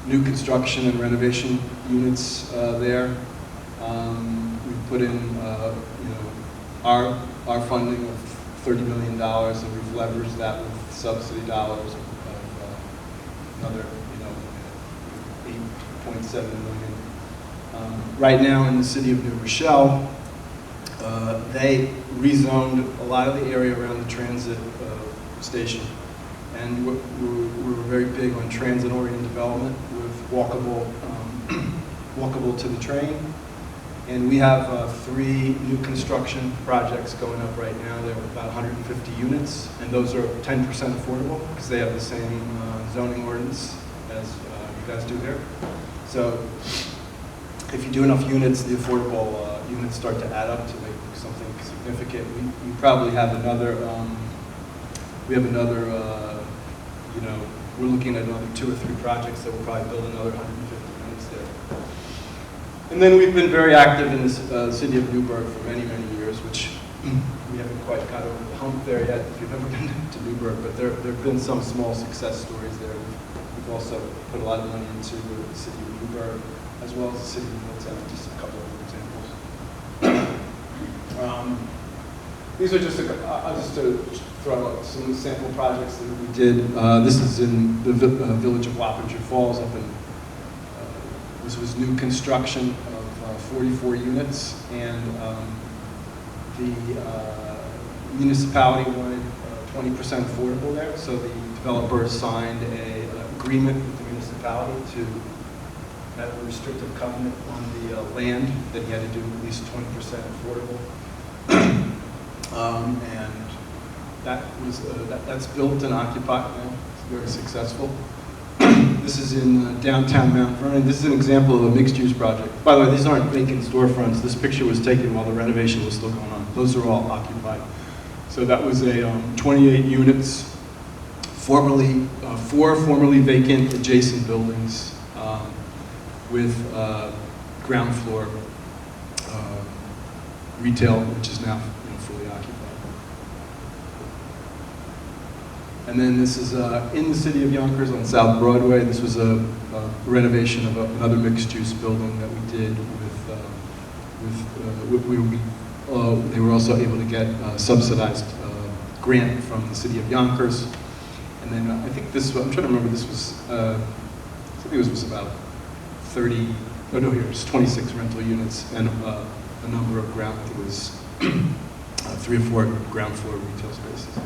S3: new construction and renovation units there. We've put in our funding of $30 million, and we've leveraged that with subsidy dollars of another 8.7 million. Right now in the city of New Rochelle, they rezoned a lot of the area around the transit station, and we're very big on transit-oriented development with walkable to the train. And we have 3 new construction projects going up right now. They're about 150 units, and those are 10% affordable because they have the same zoning ordinance as you guys do here. So if you do enough units, the affordable units start to add up to make something significant. We probably have another, you know, we're looking at another 2 or 3 projects that will probably build another 150 units there. And then we've been very active in the city of Newburgh for many, many years, which we haven't quite got over the hump there yet if you've ever been to Newburgh, but there have been some small success stories there. We've also put a lot of money into the city of Newburgh, as well as the city of Middletown, just a couple of examples. These are just to throw out some sample projects that we did. This is in the village of Wappinger Falls up in, this was new construction of 44 units, and the municipality wanted 20% affordable there, so the developer signed an agreement with the municipality to have a restrictive covenant on the land that he had to do at least 20% affordable. And that was that's built and occupied now. It's very successful. This is in downtown Mount Vernon. This is an example of a mixed-use project. By the way, these aren't vacant storefronts. This picture was taken while the renovation was still going on. Those are all occupied. So that was a 28 units, formerly 4 formerly vacant adjacent buildings with ground floor retail, which is now fully occupied. And then this is in the city of Yonkers on South Broadway. This was a renovation of another mixed-use building that we did they were also able to get a subsidized grant from the city of Yonkers. And then I think this, I'm trying to remember, this was, I think this was about 30, oh no, here's 26 rental units and a number of ground, it was 3 or 4 ground floor retail spaces.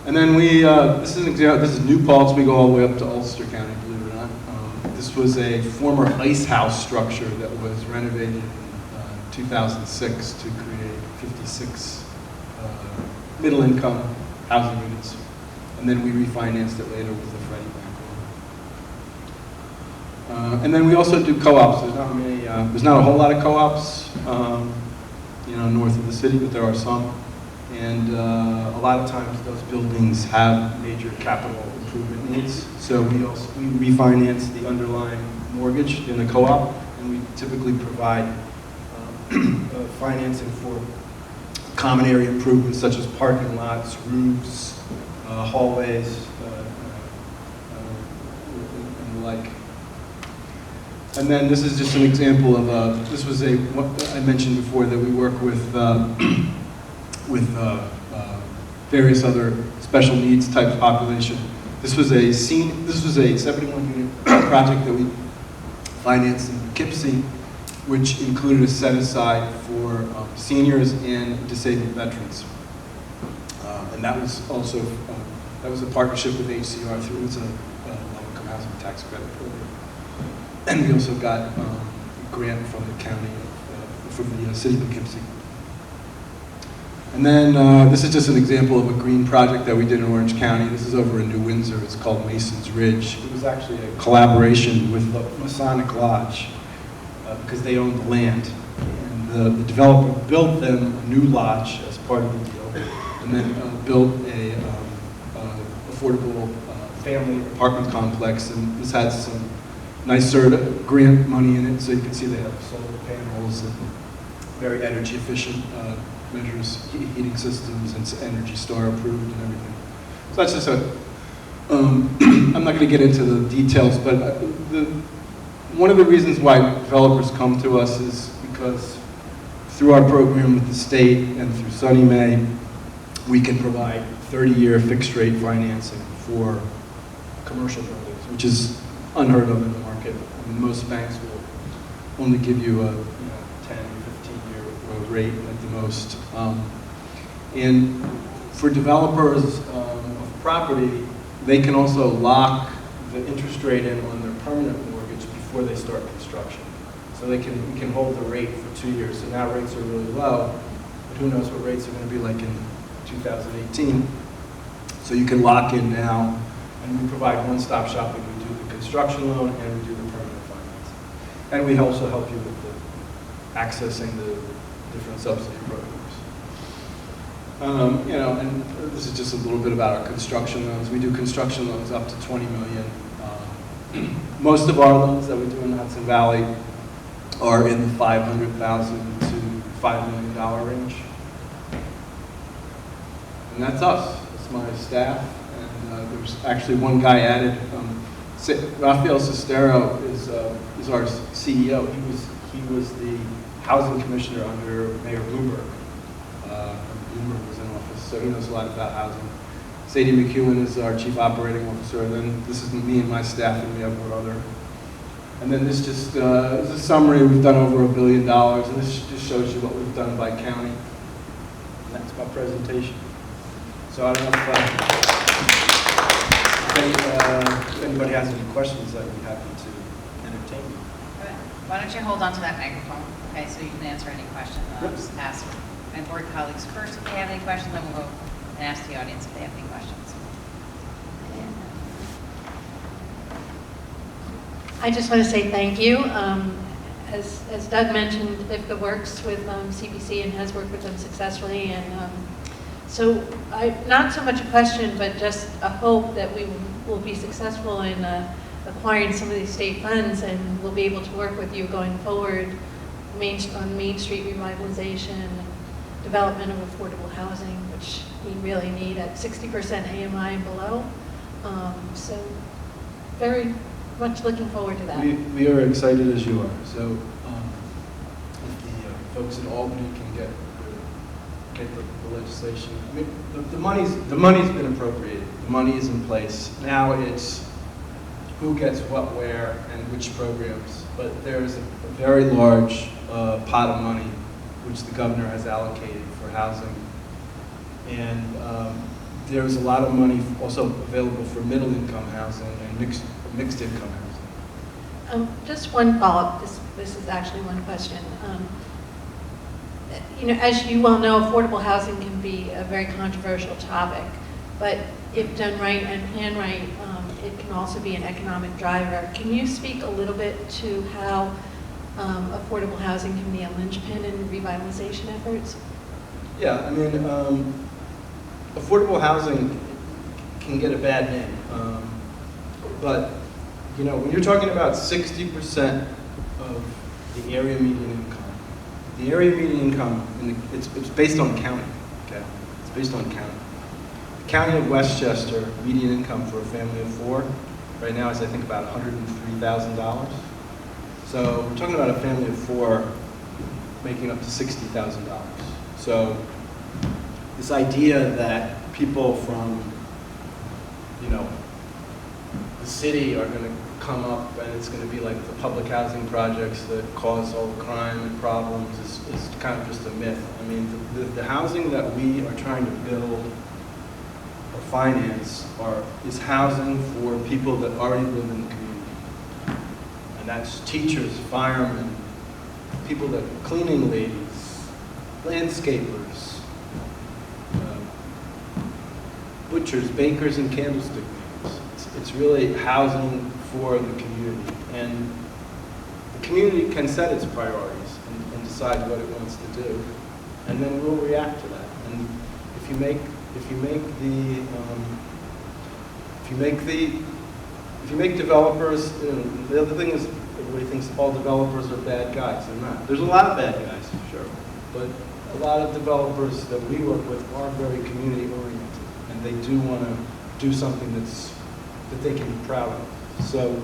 S3: And then we, this is an example, this is New Paltz, we go all the way up to Ulster County, believe it or not. This was a former ice house structure that was renovated in 2006 to create 56 middle-income housing units. And then we refinanced it later with the Freddie Bank loan. And then we also do co-ops. There's not many, there's not a whole lot of co-ops, north of the city, but there are some. And a lot of times those buildings have major capital improvement needs. So we refinance the underlying mortgage in the co-op, and we typically provide financing for common area improvements such as parking lots, roofs, hallways, and the like. And then this is just an example of this was what I mentioned before, that we work with various other special needs type of population. This was a 71 unit project that we financed in Poughkeepsie, which included a set aside for seniors and disabled veterans. And that was also that was a partnership with HCR through a low-income housing tax credit program. And we also got a grant from the county, from the city of Poughkeepsie. And then this is just an example of a green project that we did in Orange County. This is over in New Windsor. It's called Mason's Ridge. It was actually a collaboration with the Masonic Lodge because they owned the land. And the developer built them a new lodge as part of the deal, and then built a affordable family apartment complex. And this has some nice grant money in it, so you can see they have solar panels and very energy efficient measures, heating systems, and Energy Star approved and everything. So that's just I'm not going to get into the details, but one of the reasons why developers come to us is because through our program with the state and through Sunny Mae, we can provide 30-year fixed rate financing for commercial buildings, which is unheard of in the market. I mean, most banks will only give you a 10 or 15-year rate at the most. And for developers of property, they can also lock the interest rate in on their permanent mortgage before they start construction. So we can hold the rate for 2 years. So now rates are really low, but who knows what rates are going to be like in 2018. So you can lock in now, and we provide one-stop shopping. We do the construction loan and we do the permanent financing. And we also help you with accessing the different subsidy programs. You know, and this is just a little bit about our construction loans. We do construction loans up to $20 million. Most of our loans that we do in the Hudson Valley are in the $500,000 to $5 million range. And that's us. That's my staff. And there's actually one guy added. Rafael Sestero is our CEO. He was the housing commissioner under Mayor Bloomberg. Bloomberg was in office, so he knows a lot about housing. Sadie McEwen is our chief operating officer, and then this is me and my staff, and we have one other. And then this just is a summary. We've done over $1 billion, and this just shows you what we've done by county. And that's my presentation. So I don't know if anybody has any questions, I'd be happy to entertain them.
S1: Why don't you hold on to that microphone, okay, so you can answer any questions. I'll just ask my board colleagues first if they have any questions, then we'll go and ask the audience if they have any questions.
S4: I just want to say thank you. As Doug mentioned, IFCA works with CPC and has worked with them successfully, and so not so much a question, but just a hope that we will be successful in acquiring some of these state funds, and we'll be able to work with you going forward on Main Street revitalization and development of affordable housing, which we really need at 60% AMI and below. So very much looking forward to that.
S3: We are excited as you are. So if the folks in Albany can get the legislation. I mean, the money's been appropriated. The money is in place. Now it's who gets what where and which programs. But there's a very large pot of money which the governor has allocated for housing. And there's a lot of money also available for middle income housing and mixed income housing.
S4: Just one follow-up. This is actually one question. You know, as you well know, affordable housing can be a very controversial topic, but if done right and planned right, it can also be an economic driver. Can you speak a little bit to how affordable housing can be a linchpin in revitalization efforts?
S3: Yeah, I mean, affordable housing can get a bad name, but you know, when you're talking about 60% of the area median income, the area median income, it's based on county, okay? It's based on county. The county of Westchester, median income for a family of 4, right now is I think about $103,000. So we're talking about a family of 4 making up to $60,000. So this idea that people from, you know, the city are going to come up and it's going to be like the public housing projects that cause all the crime and problems is kind of just a myth. I mean, the housing that we are trying to build or finance is housing for people that already live in the community. And that's teachers, firemen, people that are cleaning ladies, landscapers, butchers, bakers, and candlestick makers. It's really housing for the community, and the community can set its priorities and decide what it wants to do, and then we'll react to that. And if you make developers, you know, the other thing is everybody thinks all developers are bad guys. They're not. There's a lot of bad guys, sure, but a lot of developers that we work with are very community oriented, and they do want to do something that they can be proud of. So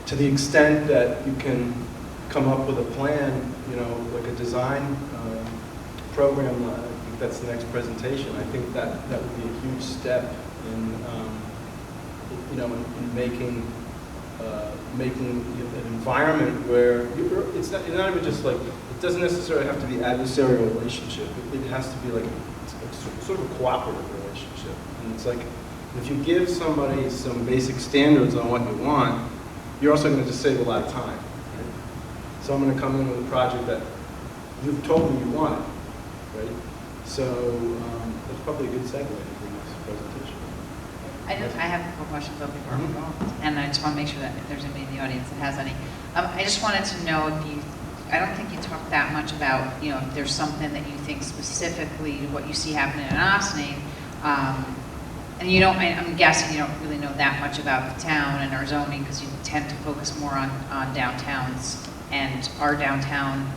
S3: to the extent that you can come up with a plan, you know, like a design program, I think that's the next presentation. I think that would be a huge step in, you know, in making an environment where you're not even just like, it doesn't necessarily have to be adversarial relationship. It has to be like it's sort of a cooperative relationship. And it's like, if you give somebody some basic standards on what you want, you're also going to just save a lot of time. Right? So I'm going to come in with a project that you've told me you want it, right? So that's probably a good segue into this presentation.
S1: I have a couple questions though before we go, and I just want to make sure that if there's anybody in the audience that has any. I just wanted to know if you I don't think you talk that much about, you know, if there's something that you think specifically to what you see happening in Ossining. And you don't, I'm guessing you don't really know that much about the town and our zoning because you tend to focus more on downtowns. And our downtown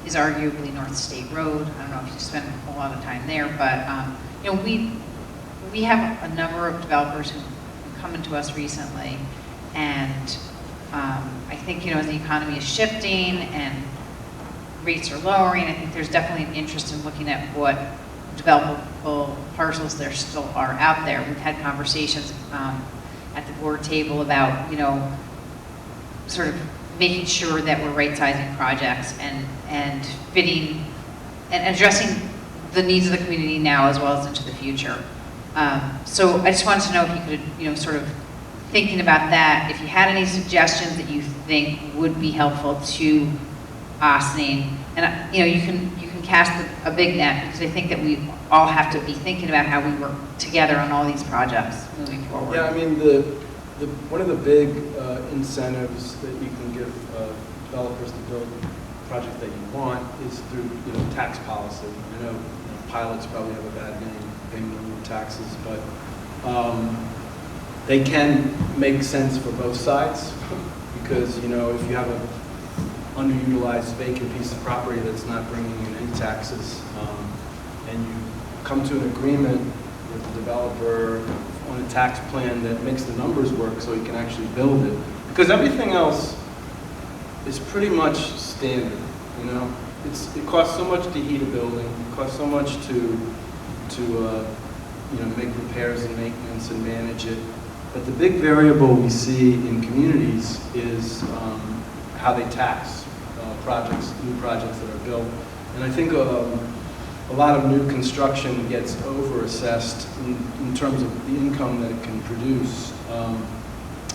S1: is arguably North State Road. I don't know if you spend a lot of time there, but you know, we have a number of developers who come into us recently, and I think, you know, the economy is shifting and rates are lowering. I think there's definitely an interest in looking at what developable parcels there still are out there. We've had conversations at the board table about, you know, sort of making sure that we're right-sizing projects and fitting and addressing the needs of the community now as well as into the future. So I just wanted to know if you could, you know, sort of thinking about that, if you had any suggestions that you think would be helpful to Ossining, and you know, you can cast a big net, because I think that we all have to be thinking about how we work together on all these projects moving forward.
S3: Yeah, I mean, one of the big incentives that you can give developers to build the project that you want is through, you know, tax policy. I know, you know, pilots probably have a bad name, paying minimum taxes, but they can make sense for both sides, because, you know, if you have an underutilized vacant piece of property that's not bringing in any taxes, and you come to an agreement with the developer on a tax plan that makes the numbers work so you can actually build it. Because everything else is pretty much standard, you know? It costs so much to heat a building, it costs so much to you know, make repairs and maintenance and manage it. But the big variable we see in communities is how they tax projects, new projects that are built. And I think a lot of new construction gets over-assessed in terms of the income that it can produce.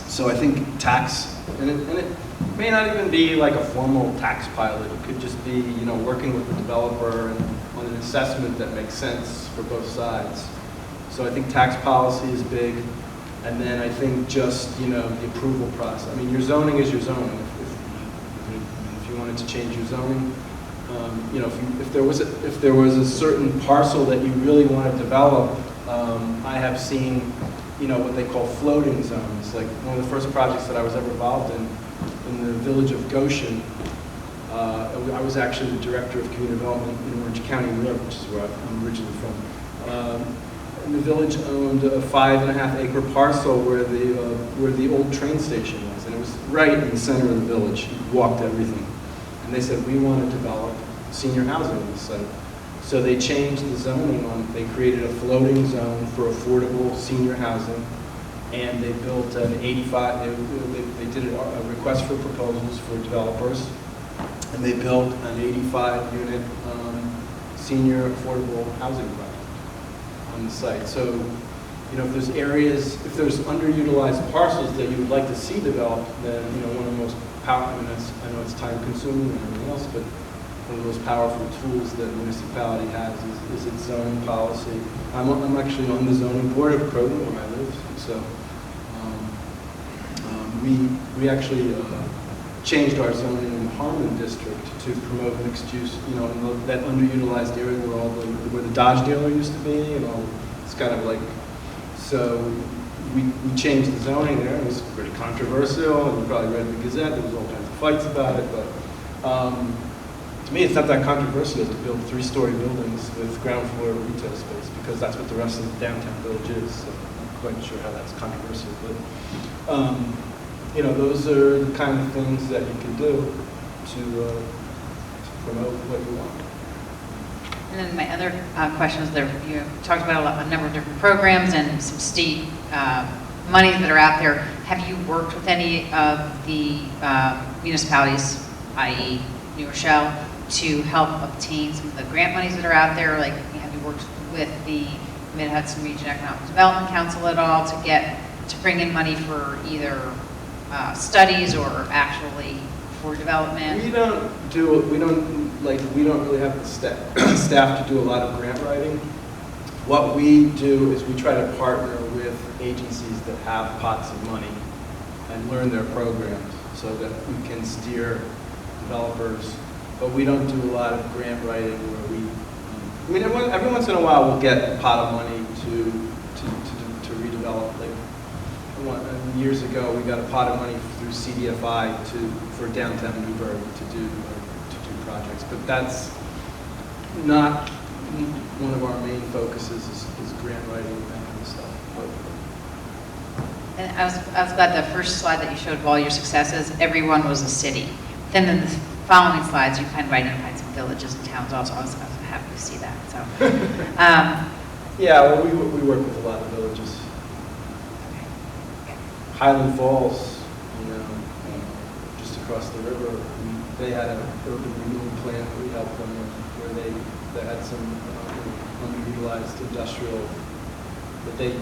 S3: So I think tax, and it may not even be like a formal tax pilot. It could just be, you know, working with the developer and on an assessment that makes sense for both sides. So I think tax policy is big. And then I think just, you know, the approval process. I mean, your zoning is your zoning. If you wanted to change your zoning, you know, if there was a certain parcel that you really want to develop, I have seen, you know, what they call floating zones. Like one of the first projects that I was ever involved in the village of Goshen. I was actually the director of community development in Orange County, New York, which is where I'm originally from. And the village owned a 5.5-acre parcel where the old train station was, and it was right in the center of the village. You walked everything. And they said, we want to develop senior housing on this site. So they changed the zoning they created a floating zone for affordable senior housing, and they built an 85, they did a request for proposals for developers, and they built an 85-unit senior affordable housing project on the site. So, you know, if there's underutilized parcels that you would like to see developed, then, you know, one of the most powerful, I know it's time consuming and everything else, but one of the most powerful tools that a municipality has is its zoning policy. I'm actually on the zoning board of Croton where I live, so we actually changed our zoning in the Harmon district to promote mixed use, you know, in that underutilized area where the Dodge dealer used to be, you know, it's kind of like, so we changed the zoning there. It was pretty controversial, and you probably read the Gazette, there was all kinds of fights about it, but to me it's not that controversial to build 3-story buildings with ground floor retail space, because that's what the rest of the downtown village is, so I'm not quite sure how that's controversial, but you know, those are the kind of things that you can do to promote what you want.
S1: And then my other question is, you talked about a number of different programs and some state monies that are out there. Have you worked with any of the municipalities, i.e. New Rochelle, to help obtain some of the grant monies that are out there? Like, have you worked with the Mid-Hudson Region Economic Development Council at all to bring in money for either studies or actually for development?
S3: We don't really have the staff to do a lot of grant writing. What we do is we try to partner with agencies that have pots of money and learn their programs so that we can steer developers, but we don't do a lot of grant writing where I mean, every once in a while we'll get a pot of money to redevelop. Like years ago, we got a pot of money through CDFI for downtown Newburgh to do projects, but that's not one of our main focuses is grant writing and that kind of stuff.
S1: And I was glad the first slide that you showed of all your successes, everyone was a city. Then in the following slides, you kind of identified some villages and towns also. I was happy to see that. So,
S3: yeah, well, we work with a lot of villages. Highland Falls, just across the river, they had an urban renewal plan that we helped them with, where they had some underutilized industrial, but they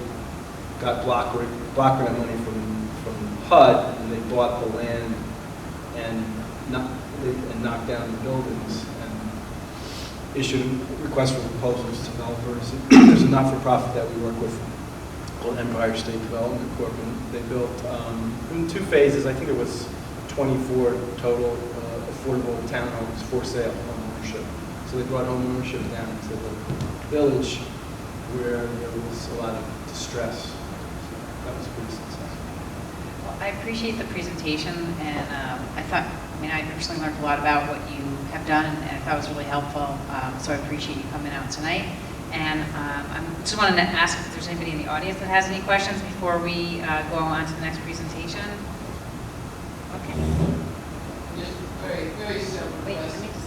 S3: got block grant money from HUD, and they bought the land and knocked down the buildings and issued requests for proposals to developers. There's a not-for-profit that we work with called Empire State Development Corp. And they built in 2 phases. I think it was 24 total affordable townhomes for sale, home ownership. So they brought home ownership down to the village where there was a lot of distress. So that was pretty successful.
S1: well, I appreciate the presentation, and I personally learned a lot about what you have done, and I thought it was really helpful. So I appreciate you coming out tonight. And I just wanted to ask if there's anybody in the audience that has any questions before we go on to the next presentation. Okay.
S5: Just very, very simple
S1: Wait, let
S5: question.
S1: me just.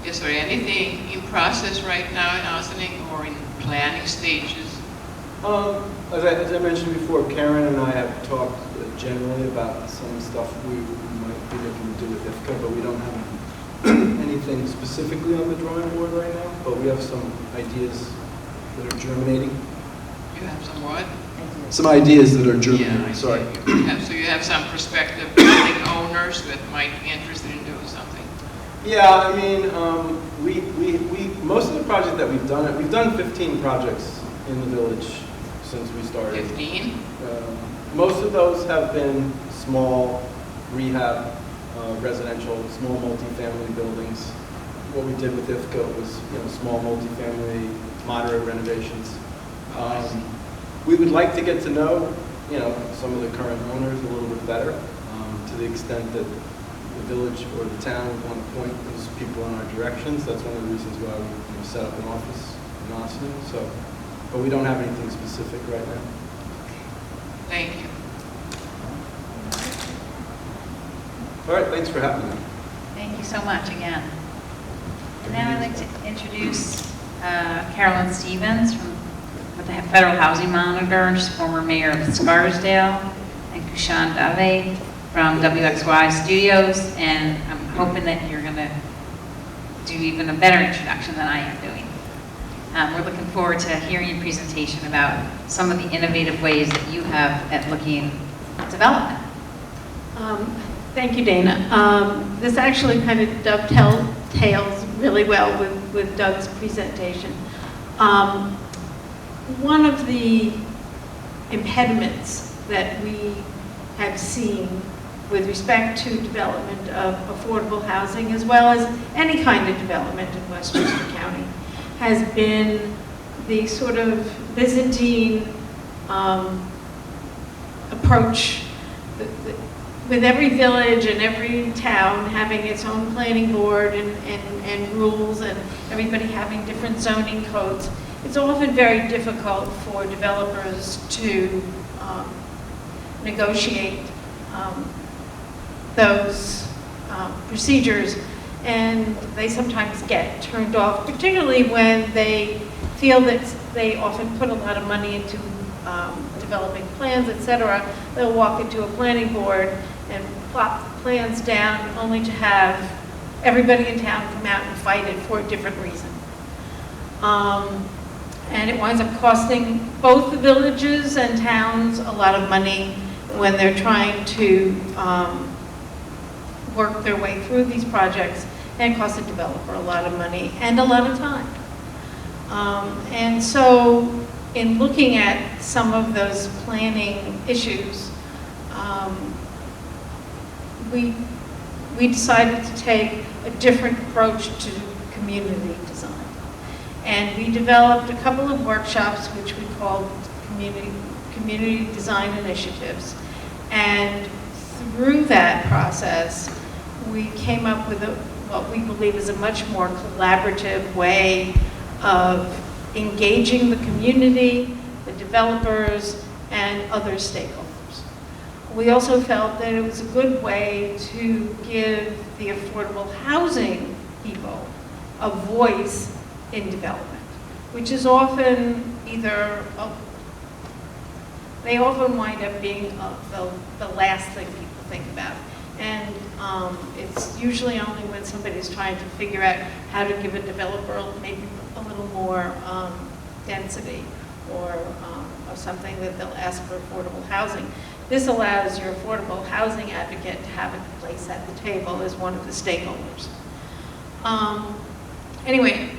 S5: Is there anything in process right now in Ossining or in planning stages?
S3: As I mentioned before, Karen and I have talked generally about some stuff we might be looking to do with IFCA, but we don't have anything specifically on the drawing board right now, but we have some ideas that are germinating.
S5: You have some what?
S3: Some ideas that are germinating,
S5: I see.
S3: sorry.
S5: So you have some prospective building owners that might be interested in doing something?
S3: Yeah, I mean, most of the projects that we've done 15 projects in the village since we started.
S5: 15?
S3: Most of those have been small rehab, residential, small multifamily buildings. What we did with IFCA was, small multifamily, moderate renovations. We would like to get to know, some of the current owners a little bit better, to the extent that the village or the town would want to point those people in our directions. That's one of the reasons why we set up an office in Austin. So, but we don't have anything specific right now.
S5: Thank you.
S3: All right, thanks for having me.
S1: Thank you so much again. And now I'd like to introduce Carolyn Stevens with the Federal Housing Monitor. She's former mayor of Scarsdale, and Kushan Dave from WXY Studios. And I'm hoping that you're going to do even a better introduction than I am doing. We're looking forward to hearing your presentation about some of the innovative ways that you have at looking at development.
S4: Thank you, Dana. This actually kind of dovetails really well with Doug's presentation. One of the impediments that we have seen with respect to development of affordable housing, as well as any kind of development in Westchester County, has been the sort of Byzantine approach, with every village and every town having its own planning board and rules, and everybody having different zoning codes. It's often very difficult for developers to negotiate those procedures, and they sometimes get turned off, particularly when they feel that they often put a lot of money into developing plans, etc. They'll walk into a planning board and plop plans down only to have everybody in town come out and fight it for a different reason. And it winds up costing both the villages and towns a lot of money when they're trying to work their way through these projects, and it costs the developer a lot of money and a lot of time. And so
S6: in looking at some of those planning issues, we decided to take a different approach to community design. And we developed a couple of workshops which we called community design initiatives. And through that process, we came up with what we believe is a much more collaborative way of engaging the community, the developers, and other stakeholders. We also felt that it was a good way to give the affordable housing people a voice in development, which is often they often wind up being the last thing people think about. And it's usually only when somebody's trying to figure out how to give a developer maybe a little more density or something that they'll ask for affordable housing. This allows your affordable housing advocate to have a place at the table as one of the stakeholders. Anyway,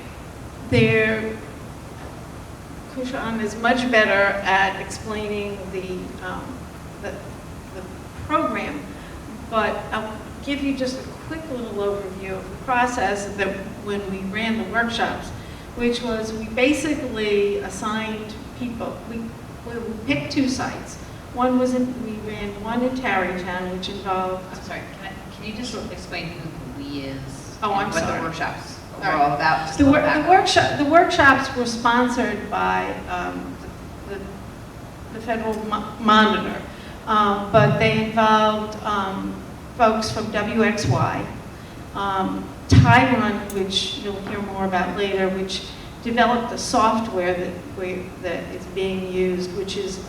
S6: Kushan is much better at explaining the program, but I'll give you just a quick little overview of the process that when we ran the workshops, which was we basically assigned people. We picked 2 sites. We ran one in Tarrytown, which involved.
S1: I'm sorry, can you just explain who we is?
S6: Oh, I'm
S1: and
S6: sorry.
S1: what the workshops
S6: All
S1: were
S6: right.
S1: all about? Just
S6: The
S1: a little background.
S6: workshops were sponsored by the Federal Monitor, but they involved folks from WXY, Tyron, which you'll hear more about later, which developed a software that is being used, which is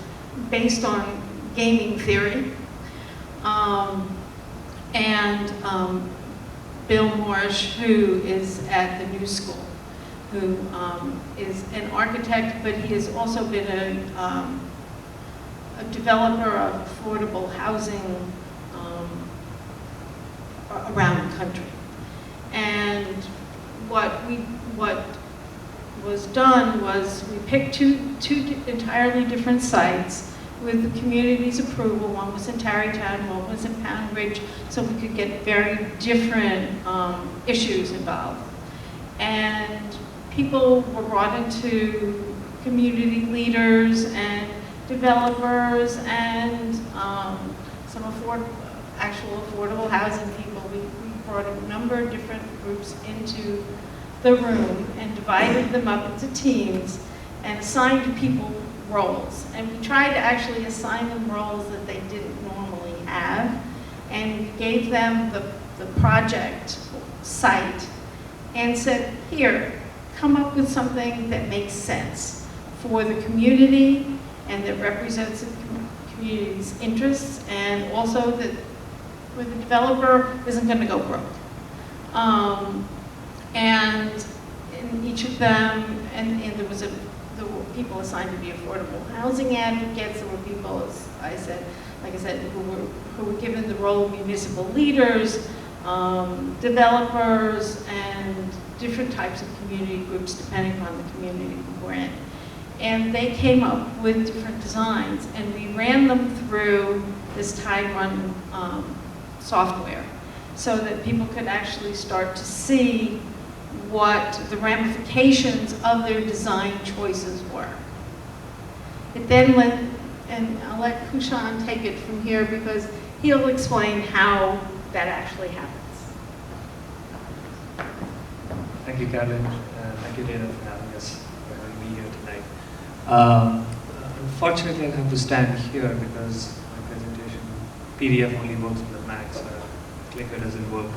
S6: based on gaming theory, and Bill Morrish, who is at the New School, who is an architect, but he has also been a developer of affordable housing around the country. And what was done was we picked two entirely different sites with the community's approval. One was in Tarrytown, one was in Pound Ridge, so we could get very different issues involved. And people were brought into, community leaders and developers and some actual affordable housing people. We brought a number of different groups into the room and divided them up into teams and assigned people roles. And we tried to actually assign them roles that they didn't normally have. And we gave them the project site and said, here, come up with something that makes sense for the community and that represents the community's interests, and also that where the developer isn't going to go broke. And in each of them, and there were people assigned to be affordable housing advocates. There were people, as I said, who were given the role of municipal leaders, developers, and different types of community groups depending on the community we were in. And they came up with different designs, and we ran them through this Tyron software so that people could actually start to see what the ramifications of their design choices were. It then went, and I'll let Kushan take it from here because he'll explain how that actually happens.
S7: Thank you, Carolyn. Thank you, Dana, for having me here tonight. Unfortunately, I have to stand here because my presentation PDF only works on the Mac, so clicker doesn't work.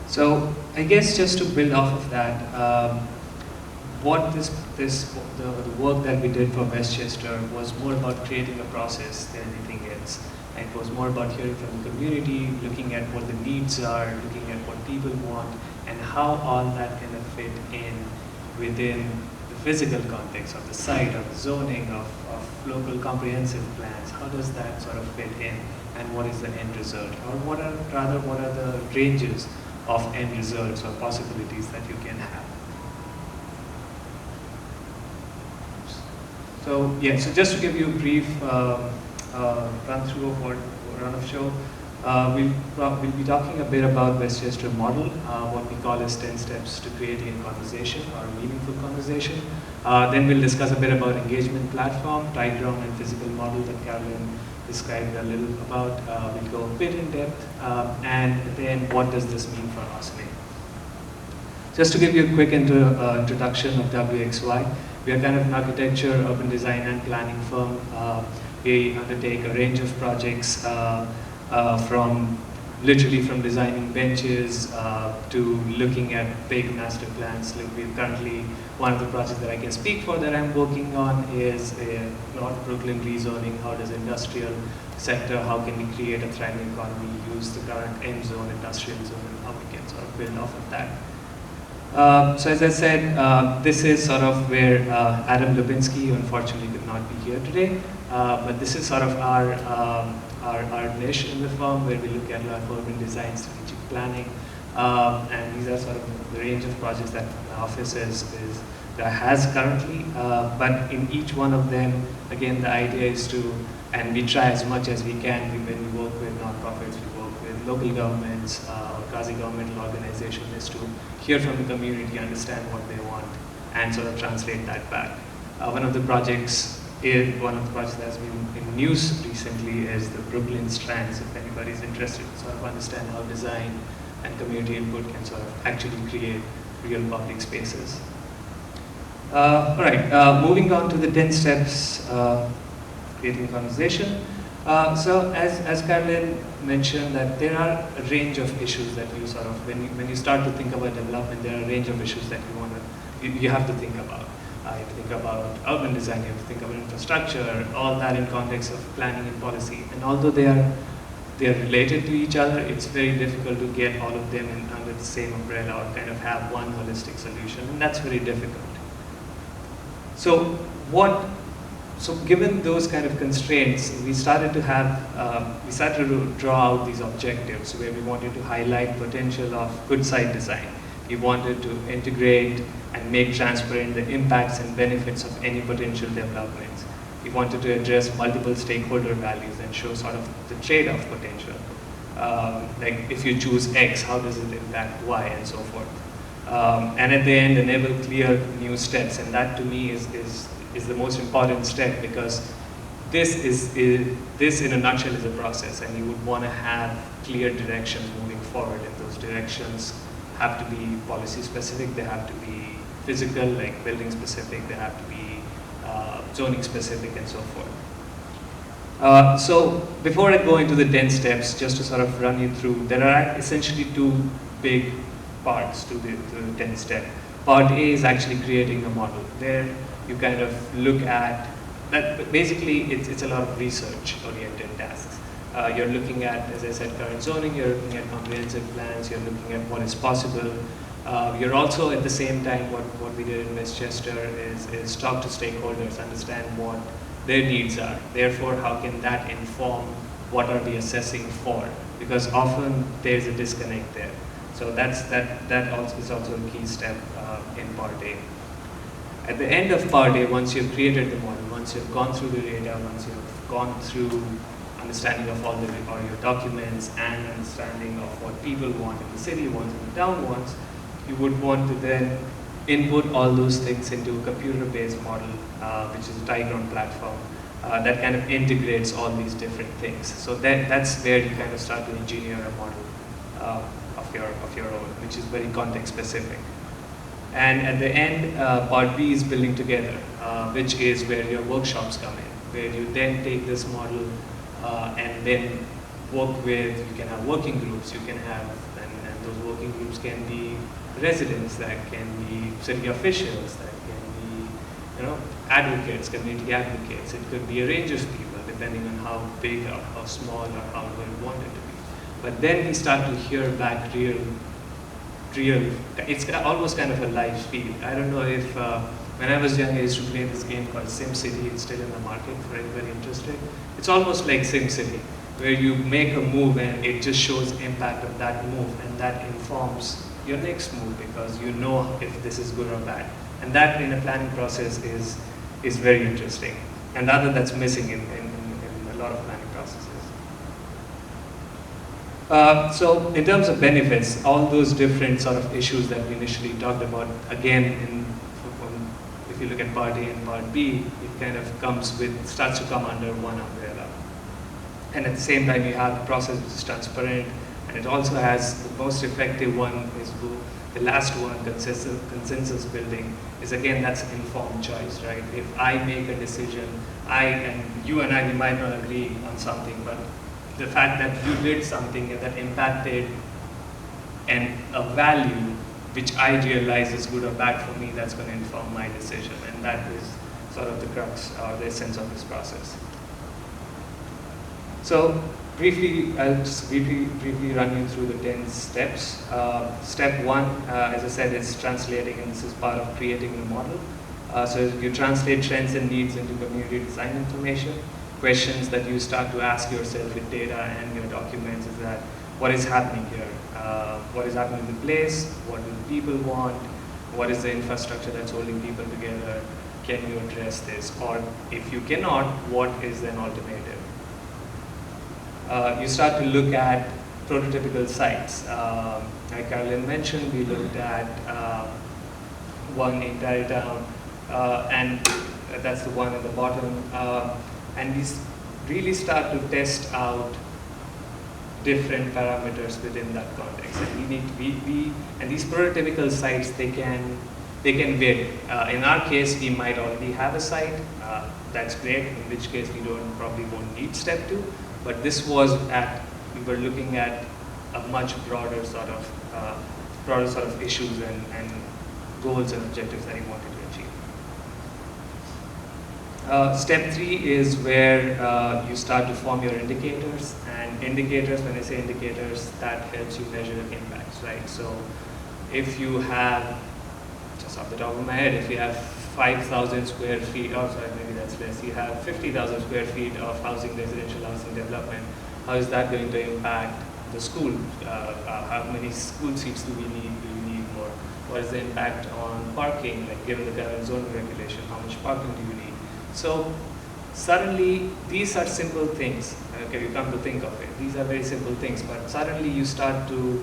S7: So I guess just to build off of that, what the work that we did for Westchester was more about creating a process than anything else. And it was more about hearing from the community, looking at what the needs are, looking at what people want, and how all that kind of fit in within the physical context of the site, of the zoning, of local comprehensive plans. How does that sort of fit in, and what is the end result? Or what are the ranges of end results or possibilities that you can have? So yeah, so just to give you a brief run through of what run of show, we'll be talking a bit about Westchester model, what we call as 10 steps to creating a conversation or a meaningful conversation. Then we'll discuss a bit about engagement platform, Tyground and physical model that Carolyn described a little about. We'll go a bit in depth, and then what does this mean for Austining? Just to give you a quick introduction of WXY, we are kind of an architecture, urban design and planning firm. We undertake a range of projects literally from designing benches to looking at big master plans. Like we're currently, one of the projects that I can speak for that I'm working on is North Brooklyn rezoning. How does industrial sector, how can we create a thriving economy, use the current M zone, industrial zone, and how we can sort of build off of that. So as I said, this is sort of where Adam Lubinski unfortunately could not be here today, but this is sort of our niche in the firm where we look at a lot of urban design, strategic planning, and these are sort of the range of projects that the office has currently. But in each one of them, again, the idea is to, and we try as much as we can, when we work with nonprofits, we work with local governments, quasi-governmental organizations, is to hear from the community, understand what they want, and sort of translate that back. One of the projects that's been in news recently is the Brooklyn Strands. If anybody's interested to sort of understand how design and community input can sort of actually create real public spaces. All right, moving on to the 10 steps, creating conversation. So as Carolyn mentioned, that there are a range of issues that you sort of, when you start to think about development, there are a range of issues that you have to think about. You have to think about urban design, you have to think about infrastructure, all that in context of planning and policy. And although they are related to each other, it's very difficult to get all of them under the same umbrella or kind of have one holistic solution, and that's very difficult. So given those kind of constraints, we started to draw out these objectives where we wanted to highlight potential of good site design. We wanted to integrate and make transparent the impacts and benefits of any potential developments. We wanted to address multiple stakeholder values and show sort of the trade-off potential. Like if you choose X, how does it impact Y, and so forth. And at the end, enable clear new steps, and that to me is the most important step, because this in a nutshell is a process, and you would want to have clear directions moving forward, and those directions have to be policy specific, they have to be physical, like building specific, they have to be zoning specific, and so forth. So before I go into the 10 steps, just to sort of run you through, there are essentially two big parts to the 10 step. Part A is actually creating a model. There you kind of look at that, but basically it's a lot of research oriented tasks. You're looking at, as I said, current zoning, you're looking at comprehensive plans, you're looking at what is possible. You're also at the same time, what we did in Westchester is talk to stakeholders, understand what their needs are. Therefore, how can that inform what are we assessing for? Because often there's a disconnect there. So that also is also a key step in Part A. At the end of Part A, once you've created the model, once you've gone through the data, once you've gone through understanding of all your documents and understanding of what people want in the city wants and the town wants, you would want to then input all those things into a computer-based model, which is a Tyground platform, that kind of integrates all these different things. So that's where you kind of start to engineer a model of your own, which is very context specific. And at the end, Part B is building together, which is where your workshops come in, where you then take this model and then work with, you can have working groups, you can have, and those working groups can be residents, that can be city officials, that can be, advocates, community advocates. It could be a range of people, depending on how big or how small or how good you want it to be. But then we start to hear back real, it's almost kind of a live feed. I don't know if, when I was young, I used to play this game called SimCity. It's still in the market for anybody interested. It's almost like SimCity, where you make a move and it just shows impact of that move, and that informs your next move, because you know if this is good or bad. And that in a planning process is is very interesting, and rather that's missing in a lot of planning processes. So in terms of benefits, all those different sort of issues that we initially talked about, again, if you look at Part A and Part B, it kind of starts to come under one umbrella. And at the same time, you have the process which is transparent, and it also has the most effective one is the last one, consensus building, is again, that's informed choice, right? If I make a decision, you and I, we might not agree on something, but the fact that you did something that impacted a value which I realize is good or bad for me, that's going to inform my decision. And that is sort of the crux or the essence of this process. So briefly, I'll just briefly run you through the 10 steps. Step 1, as I said, is translating, and this is part of creating the model. So you translate trends and needs into community design information. Questions that you start to ask yourself with data and your documents is that, what is happening here? What is happening in the place? What do the people want? What is the infrastructure that's holding people together? Can you address this? Or if you cannot, what is an alternative? You start to look at prototypical sites. Like Carolyn mentioned, we looked at one in Tarrytown, and that's the one at the bottom. And we really start to test out different parameters within that context. And and these prototypical sites, they can vary. In our case, we might already have a site. That's great, in which case we probably won't need step 2. But this was we were looking at a much broader sort of issues and goals and objectives that we wanted to achieve. Step 3 is where you start to form your indicators, and indicators, when I say indicators, that helps you measure impacts, right? So if you have, just off the top of my head, if you have 5,000 square feet, maybe that's less, you have 50,000 square feet of residential housing development, how is that going to impact the school? How many school seats do we need? Do we need more? What is the impact on parking, like given the current zoning regulation, how much parking do you need? So suddenly, these are simple things. Okay, you come to think of it. These are very simple things, but suddenly you start to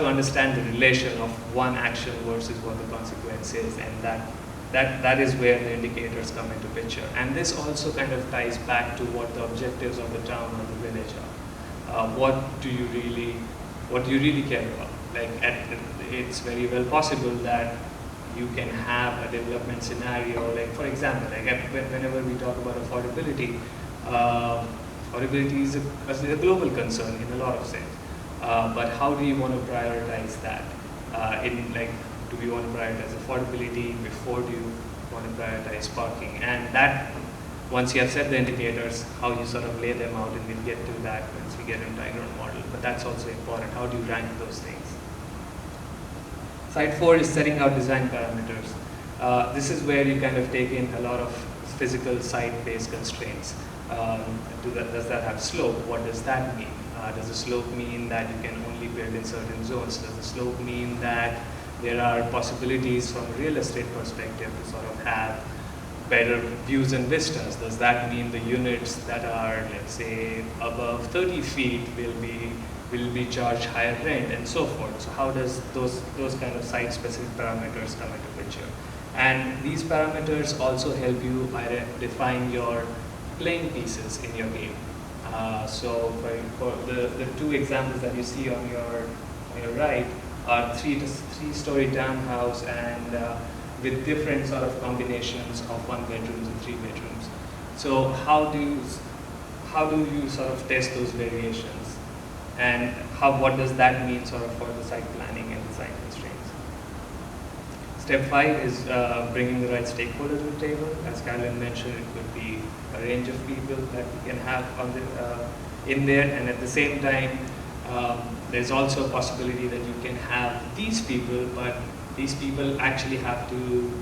S7: understand the relation of one action versus what the consequence is, and that is where the indicators come into picture. And this also kind of ties back to what the objectives of the town or the village are. What do you really care about? Like, it's very well possible that you can have a development scenario, like for example, like whenever we talk about affordability, affordability is a global concern in a lot of sense. But how do you want to prioritize that? Do we want to prioritize affordability before do you want to prioritize parking? And that, once you have set the indicators, how you sort of lay them out, and we'll get to that once we get into our model. But that's also important. How do you rank those things? Side 4 is setting out design parameters. This is where you kind of take in a lot of physical site-based constraints. Does that have slope? What does that mean? Does the slope mean that you can only build in certain zones? Does the slope mean that there are possibilities from a real estate perspective to sort of have better views and vistas? Does that mean the units that are, let's say, above 30 feet will be charged higher rent, and so forth? So how does those kind of site-specific parameters come into picture? And these parameters also help you define your playing pieces in your game. So for the two examples that you see on your right are three-story townhouse and with different sort of combinations of 1 bedrooms and 3 bedrooms. So how do you sort of test those variations, and what does that mean sort of for the site planning and design constraints? Step 5 is bringing the right stakeholders to the table. As Carolyn mentioned, it could be a range of people that you can have in there, and at the same time, there's also a possibility that you can have these people, but these people actually have to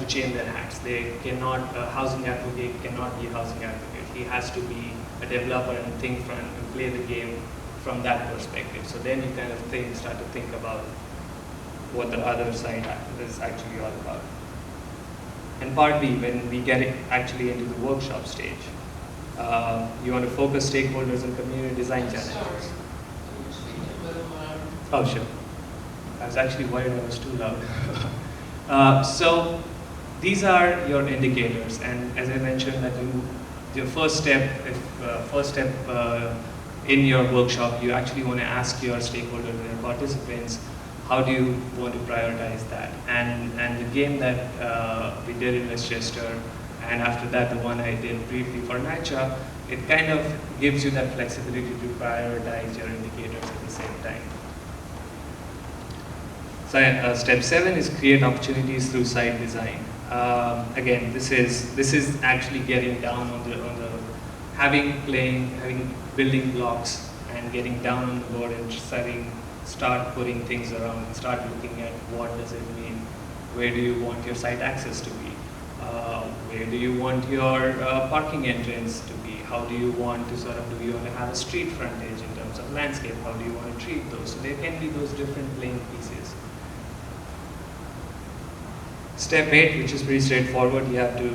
S7: change their hats. They cannot, a housing advocate cannot be a housing advocate. He has to be a developer and play the game from that perspective. So then you kind of start to think about what the other side is actually all about. And part B, when we get it actually into the workshop stage, you want to focus stakeholders on community design challenges.
S5: Sorry. Can you speak a little louder?
S7: Oh, sure. I was actually worried I was too loud. So these are your indicators, and as I mentioned, that your first step, in your workshop, you actually want to ask your stakeholders and your participants, how do you want to prioritize that? And the game that we did in Westchester, and after that the one I did briefly for NYCHA, it kind of gives you that flexibility to prioritize your indicators at the same time. So step 7 is create opportunities through site design. Again, this is actually getting down on the having building blocks and getting down on the board and start putting things around and start looking at what does it mean. Where do you want your site access to be? Where do you want your parking entrance to be? How do you want to do you want to have a street frontage in terms of landscape? How do you want to treat those? So there can be those different playing pieces. Step 8, which is pretty straightforward, you have to,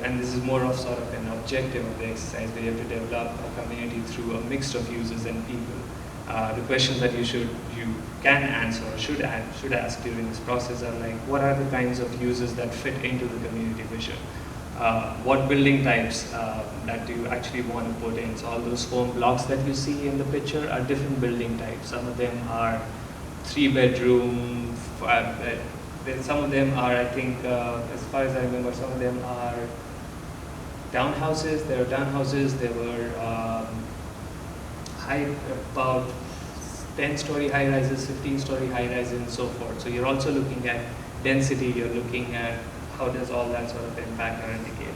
S7: and this is more of sort of an objective of the exercise, where you have to develop a community through a mix of users and people. The questions that you can answer or should ask during this process are like, what are the kinds of users that fit into the community vision? What building types that do you actually want to put in? So all those foam blocks that you see in the picture are different building types. Some of them are 3-bedroom, some of them are, I think, as far as I remember, some of them are townhouses. There are townhouses. There were about 10-story high-rises, 15-story high-rises, and so forth. So you're also looking at density. You're looking at how does all that sort of impact our indicators.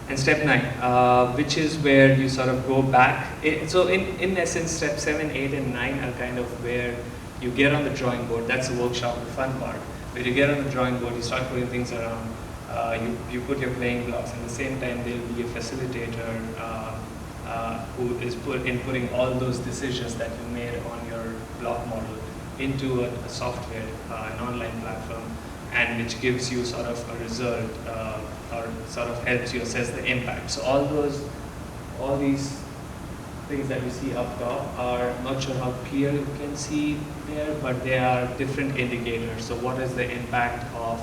S7: And step 9, which is where you sort of go back. So in essence, step 7, 8, and 9 are kind of where you get on the drawing board. That's the workshop, the fun part. Where you get on the drawing board, you start putting things around. You put your playing blocks. At the same time, there will be a facilitator who is putting all those decisions that you made on your block model into a software, an online platform, and which gives you sort of a result or sort of helps you assess the impact. So all these things that you see up top are, not sure how clear you can see there, but they are different indicators. So what is the impact of,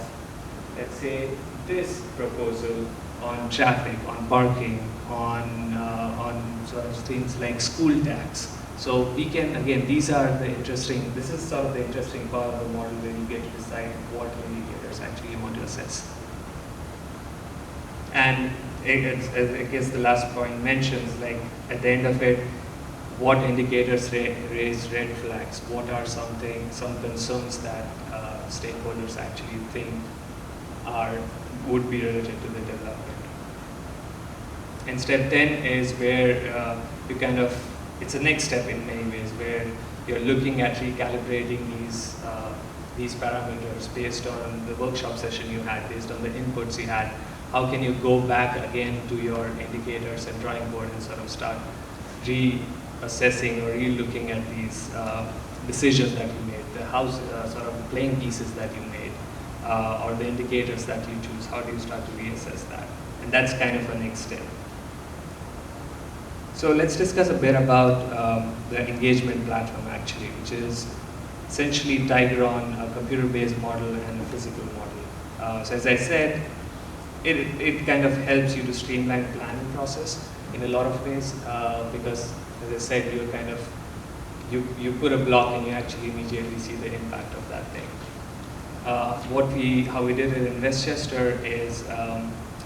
S7: let's say, this proposal on traffic, on parking, on sort of things like school tax. So we can, again, this is sort of the interesting part of the model where you get to decide what indicators actually you want to assess. And I guess the last point mentions, like at the end of it, what indicators raise red flags? What are some concerns that stakeholders actually think would be related to the development? And step 10 is where you kind of, it's a next step in many ways, where you're looking at recalibrating these parameters based on the workshop session you had, based on the inputs you had. How can you go back again to your indicators and drawing board and sort of start reassessing or re-looking at these decisions that you made, the sort of playing pieces that you made, or the indicators that you choose? How do you start to reassess that? And that's kind of a next step. So let's discuss a bit about the engagement platform actually, which is essentially Tigron, a computer-based model and a physical model. So as I said, it kind of helps you to streamline the planning process in a lot of ways because, as I said, you're kind of, you put a block and you actually immediately see the impact of that thing. How we did it in Westchester is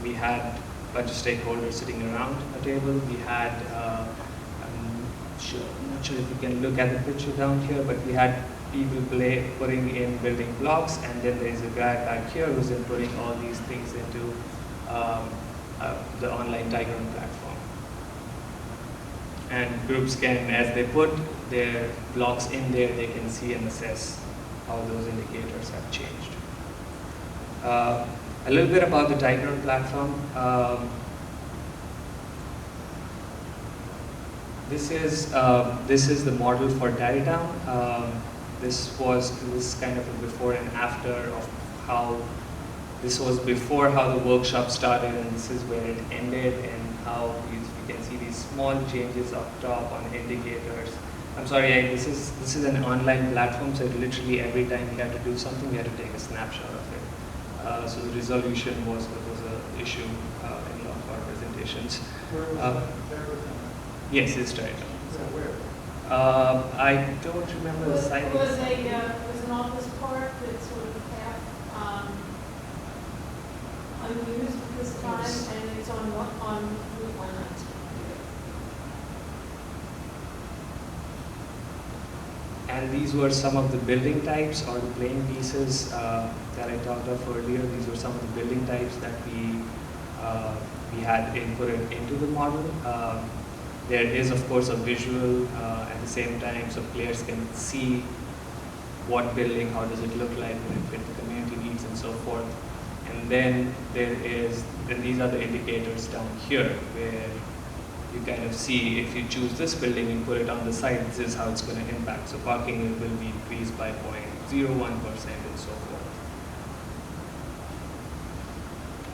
S7: we had a bunch of stakeholders sitting around a table. We had, I'm not sure if you can look at the picture down here, but we had people putting in building blocks, and then there is a guy back here who's putting all these things into the online Tigron platform. And groups can, as they put their blocks in there, they can see and assess how those indicators have changed. A little bit about the Tigron platform. This is the model for Tarrytown. This is kind of a before and after of how this was before how the workshop started, and this is where it ended, and how you can see these small changes up top on indicators. I'm sorry, this is an online platform, so literally every time we had to do something, we had to take a snapshot of it. So the resolution was an issue in a lot of our presentations. Yes, it's Tarrytown. I don't remember the site.
S6: It was an office park that's sort of half unused at this time, and it's on Route 119.
S7: And these were some of the building types or the playing pieces that I talked of earlier. These were some of the building types that we had inputted into the model. There is, of course, a visual at the same time, so players can see what building, how does it look like, when it fits the community needs, and so forth. And then these are the indicators down here, where you kind of see if you choose this building and put it on the site, this is how it's going to impact. So parking will be increased by 0.01% and so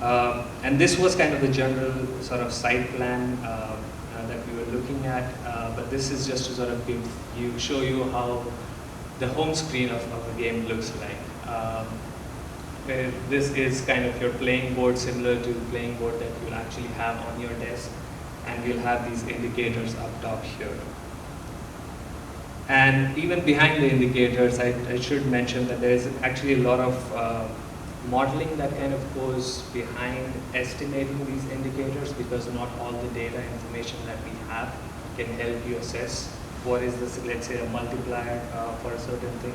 S7: forth. And this was kind of the general sort of site plan that we were looking at, but this is just to sort of show you how the home screen of a game looks like. Where this is kind of your playing board, similar to the playing board that you'll actually have on your desk, and we'll have these indicators up top here. And even behind the indicators, I should mention that there is actually a lot of modeling that kind of goes behind estimating these indicators, because not all the data information that we have can help you assess what is this, let's say, a multiplier for a certain thing.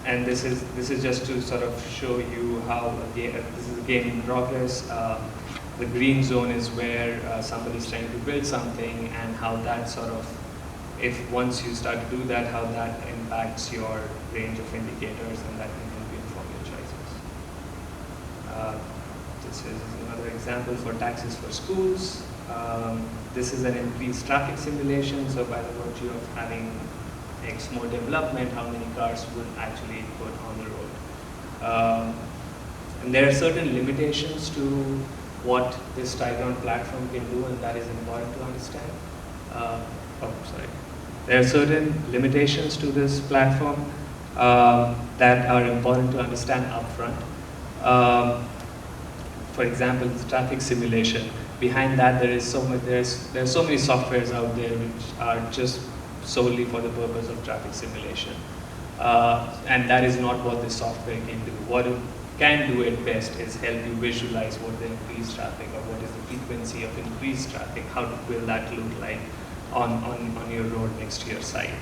S7: And this is just to sort of show you how this is a game in progress. The green zone is where somebody's trying to build something, and how that sort of, if once you start to do that, how that impacts your range of indicators, and that can help you inform your choices. This is another example for taxes for schools. This is an increased traffic simulation, so by the virtue of having X more development, how many cars would actually put on the road. And there are certain limitations to what this Tyron platform can do, and that is important to understand. There are certain limitations to this platform that are important to understand upfront. For example, the traffic simulation. Behind that, there are so many softwares out there which are just solely for the purpose of traffic simulation. And that is not what this software can do. What it can do at best is help you visualize what the increased traffic, or what is the frequency of increased traffic, how will that look like on your road next to your site.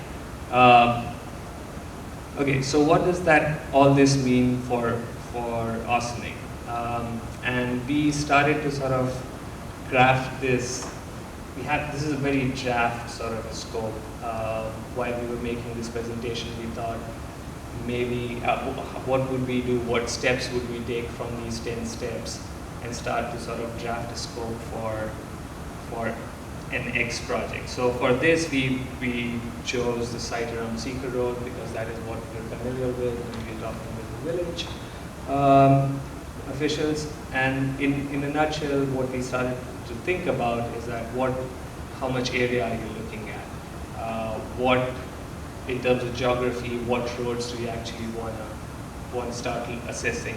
S7: Okay, so what does all this mean for Austining? And we started to sort of craft this. This is a very draft sort of a scope. While we were making this presentation, we thought maybe what would we do, what steps would we take from these 10 steps, and start to sort of draft a scope for an X project. So for this, we chose the site around Seeker Road, because that is what we're familiar with when we're talking with the village officials. And in a nutshell, what we started to think about is that how much area are you looking at? What, in terms of geography, what roads do you actually want to start assessing?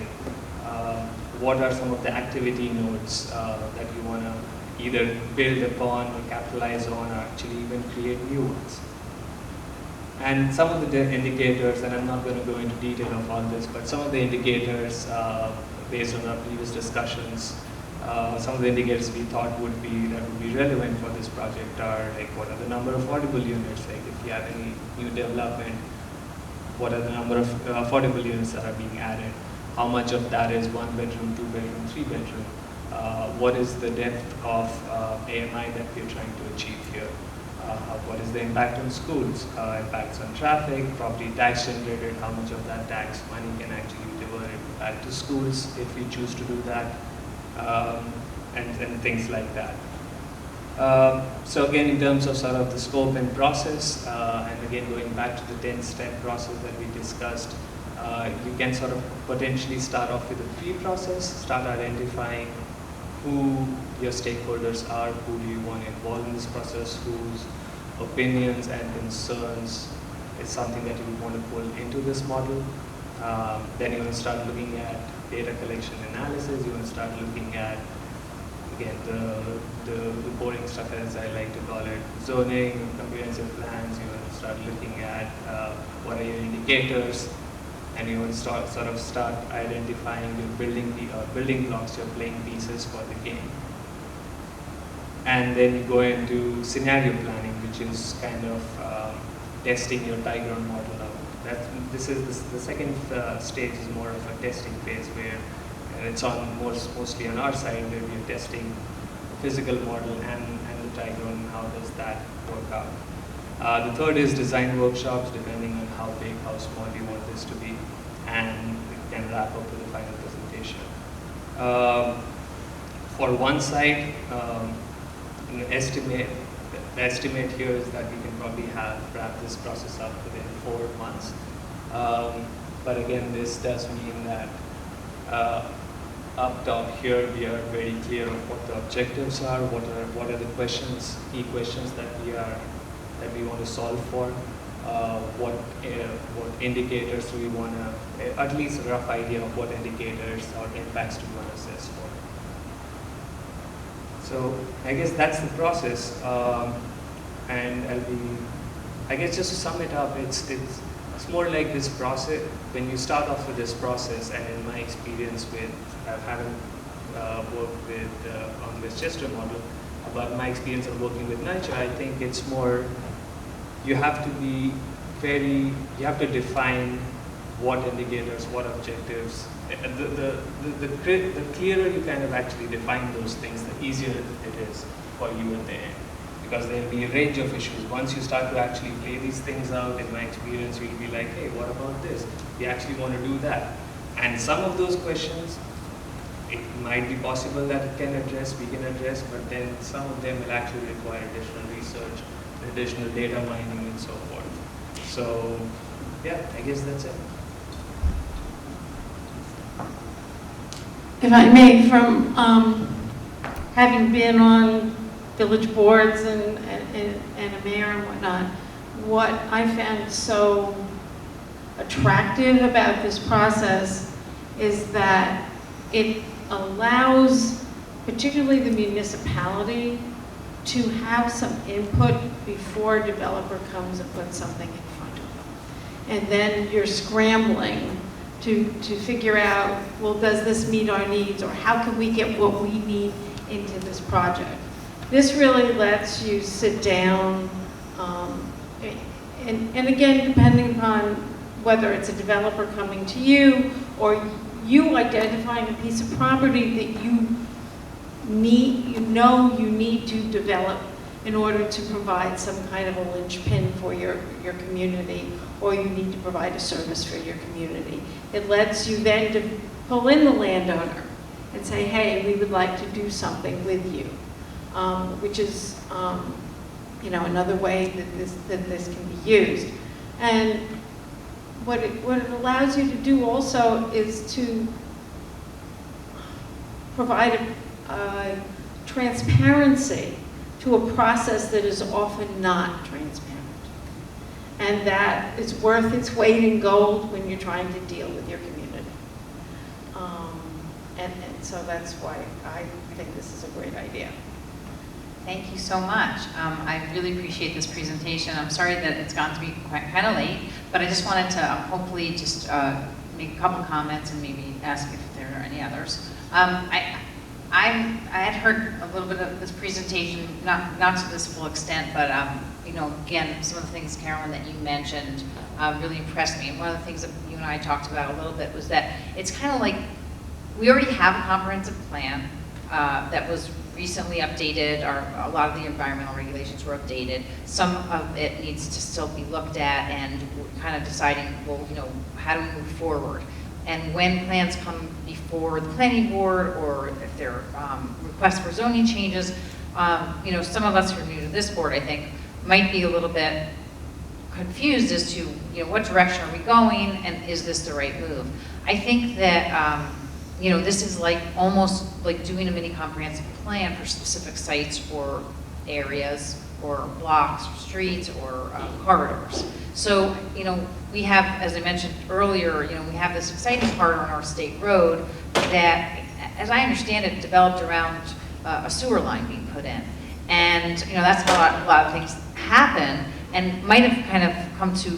S7: What are some of the activity nodes that you want to either build upon or capitalize on, or actually even create new ones? And some of the indicators, and I'm not going to go into detail of all this, but some of the indicators, based on our previous discussions, some of the indicators we thought would be relevant for this project are like, what are the number of affordable units? Like if you have any new development, what are the number of affordable units that are being added? How much of that is 1 bedroom, 2 bedroom, 3 bedroom? What is the depth of AMI that we're trying to achieve here? What is the impact on schools? Impacts on traffic, property tax generated, how much of that tax money can actually be diverted back to schools if we choose to do that, and things like that. So again, in terms of sort of the scope and process, and again going back to the 10-step process that we discussed, you can sort of potentially start off with a pre-process, start identifying who your stakeholders are, who do you want involved in this process, whose opinions and concerns is something that you would want to pull into this model. Then you want to start looking at data collection analysis, you want to start looking at, again, the boring stuff, as I like to call it, zoning, comprehensive plans. You want to start looking at what are your indicators, and you want to start identifying your building blocks, your playing pieces for the game. And then you go into scenario planning, which is kind of testing your Tigron model out. The second stage is more of a testing phase where it's mostly on our side where we're testing the physical model and the Tigron, how does that work out. The third is design workshops, depending on how big, how small you want this to be, and we can wrap up with the final presentation. For one side, the estimate here is that we can probably wrap this process up within 4 months. But again, this does mean that up top here we are very clear of what the objectives are, what are the key questions that we want to solve for, what indicators do we want to, at least a rough idea of what indicators or impacts do we want to assess for. So I guess that's the process, and I guess just to sum it up, it's more like this process. When you start off with this process, and in my experience with having worked with on Westchester model, about my experience of working with NYCHA, I think it's more, you have to define what indicators, what objectives. The clearer you kind of actually define those things, the easier it is for you at the end. Because there will be a range of issues. Once you start to actually play these things out, in my experience, you'll be like, hey, what about this? We actually want to do that. And some of those questions, it might be possible that we can address, but then some of them will actually require additional research, additional data mining, and so forth. So, yeah, I guess that's it.
S6: If I may, from having been on village boards and a mayor and whatnot, what I found so attractive about this process is that it allows, particularly the municipality, to have some input before a developer comes and puts something in front of them. And then you're scrambling to figure out, well, does this meet our needs, or how can we get what we need into this project? This really lets you sit down, and again, depending upon whether it's a developer coming to you or you identifying a piece of property that you need to develop in order to provide some kind of a linchpin for your community, or you need to provide a service for your community. It lets you then to pull in the landowner and say, hey, we would like to do something with you, which is another way that this can be used. And what it allows you to do also is to provide a transparency to a process that is often not transparent. And that is worth its weight in gold when you're trying to deal with your community. And so that's why I think this is a great idea.
S1: Thank you so much. I really appreciate this presentation. I'm sorry that it's gone to be kind of late, but I just wanted to hopefully just make a couple comments and maybe ask if there are any others. I had heard a little bit of this presentation, not to this full extent, but again, some of the things, Carolyn, that you mentioned really impressed me. And one of the things that you and I talked about a little bit was that it's kind of like we already have a comprehensive plan that was recently updated, or a lot of the environmental regulations were updated. Some of it needs to still be looked at, and we're kind of deciding, well, how do we move forward? And when plans come before the planning board, or if there are requests for zoning changes, some of us who are new to this board, I think, might be a little bit confused as to, what direction are we going and is this the right move? I think that, this is like almost like doing a mini comprehensive plan for specific sites or areas or blocks or streets or corridors. So, we have, as I mentioned earlier, we have this exciting part on our state road that, as I understand it, developed around a sewer line being put in. And, that's how a lot of things happen and might have kind of come to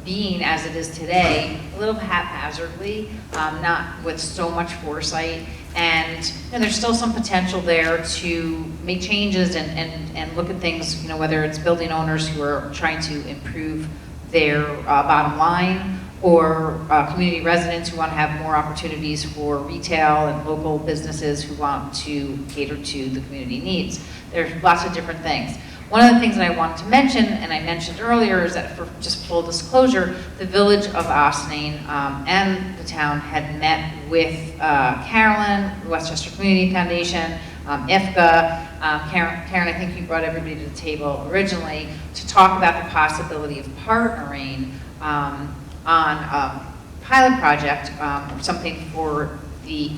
S1: being as it is today, a little haphazardly, not with so much foresight. And there's still some potential there to make changes and look at things, whether it's building owners who are trying to improve their bottom line, or community residents who want to have more opportunities for retail and local businesses who want to cater to the community needs. There's lots of different things. One of the things that I wanted to mention, and I mentioned earlier, is that for just full disclosure, the village of Ossining and the town had met with Carolyn, the Westchester Community Foundation, IFCA. Karen, I think you brought everybody to the table originally to talk about the possibility of partnering on a pilot project or something for the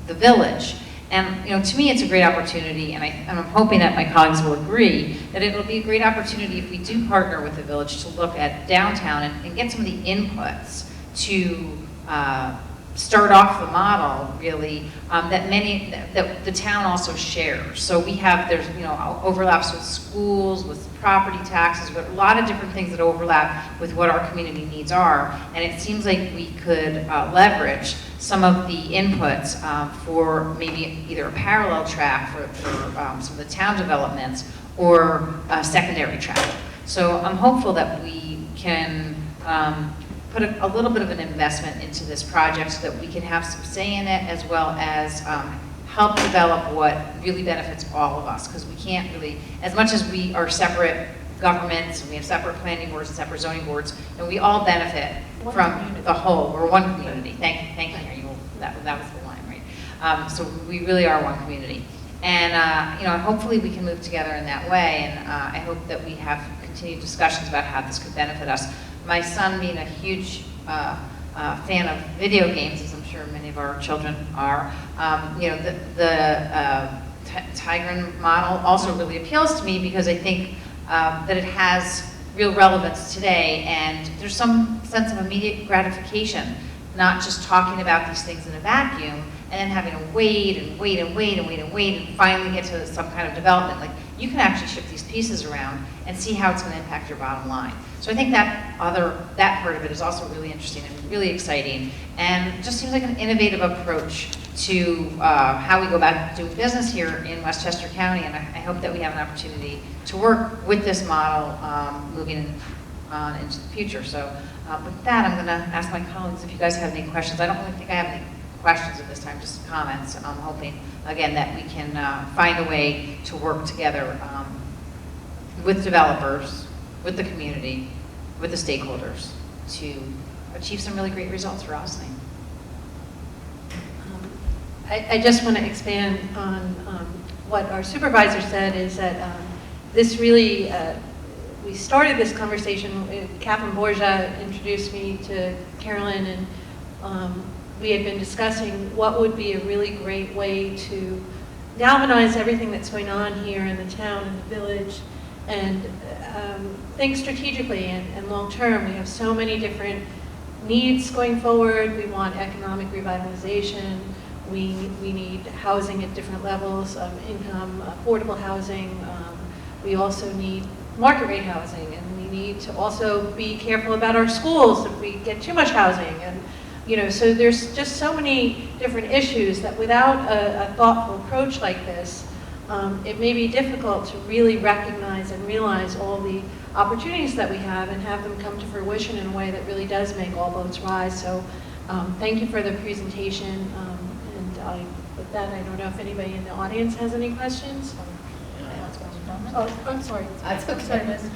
S1: village. And to me, it's a great opportunity, and I'm hoping that my colleagues will agree that it will be a great opportunity if we do partner with the village to look at downtown and get some of the inputs to start off the model, really, that the town also shares. So there's overlaps with schools, with property taxes, but a lot of different things that overlap with what our community needs are. And it seems like we could leverage some of the inputs for maybe either a parallel track for some of the town developments or a secondary track. So I'm hopeful that we can put a little bit of an investment into this project so that we can have some say in it, as well as help develop what really benefits all of us. Because we can't really, as much as we are separate governments, and we have separate planning boards and separate zoning boards, and we all benefit from the whole. We're one community. Thank you. That was the line, right? So we really are one community. And, hopefully we can move together in that way. And I hope that we have continued discussions about how this could benefit us. My son, being a huge fan of video games, as I'm sure many of our children are, the Tigran model also really appeals to me, because I think that it has real relevance today, and there's some sense of immediate gratification, not just talking about these things in a vacuum and then having to wait and finally get to some kind of development. Like, you can actually shift these pieces around and see how it's going to impact your bottom line. So I think that part of it is also really interesting and really exciting, and just seems like an innovative approach to how we go about doing business here in Westchester County. And I hope that we have an opportunity to work with this model moving on into the future. So with that, I'm going to ask my colleagues if you guys have any questions. I don't really think I have any questions at this time, just comments. I'm hoping, again, that we can find a way to work together with developers, with the community, with the stakeholders to achieve some really great results for Ossining.
S4: I just want to expand on what our supervisor said, is that this really, we started this conversation, Catherine Borgia introduced me to Carolyn, and we had been discussing what would be a really great way to galvanize everything that's going on here in the town and the village, and think strategically and long term. We have so many different needs going forward. We want economic revitalization. We need housing at different levels of income, affordable housing. We also need market rate housing, and we need to also be careful about our schools if we get too much housing. And so there's just so many different issues that without a thoughtful approach like this, it may be difficult to really recognize and realize all the opportunities that we have and have them come to fruition in a way that really does make all boats rise. So thank you for the presentation. With that, I don't know if anybody in the audience has any questions. Oh, I'm sorry.
S8: That's okay.
S4: Sorry, Liz.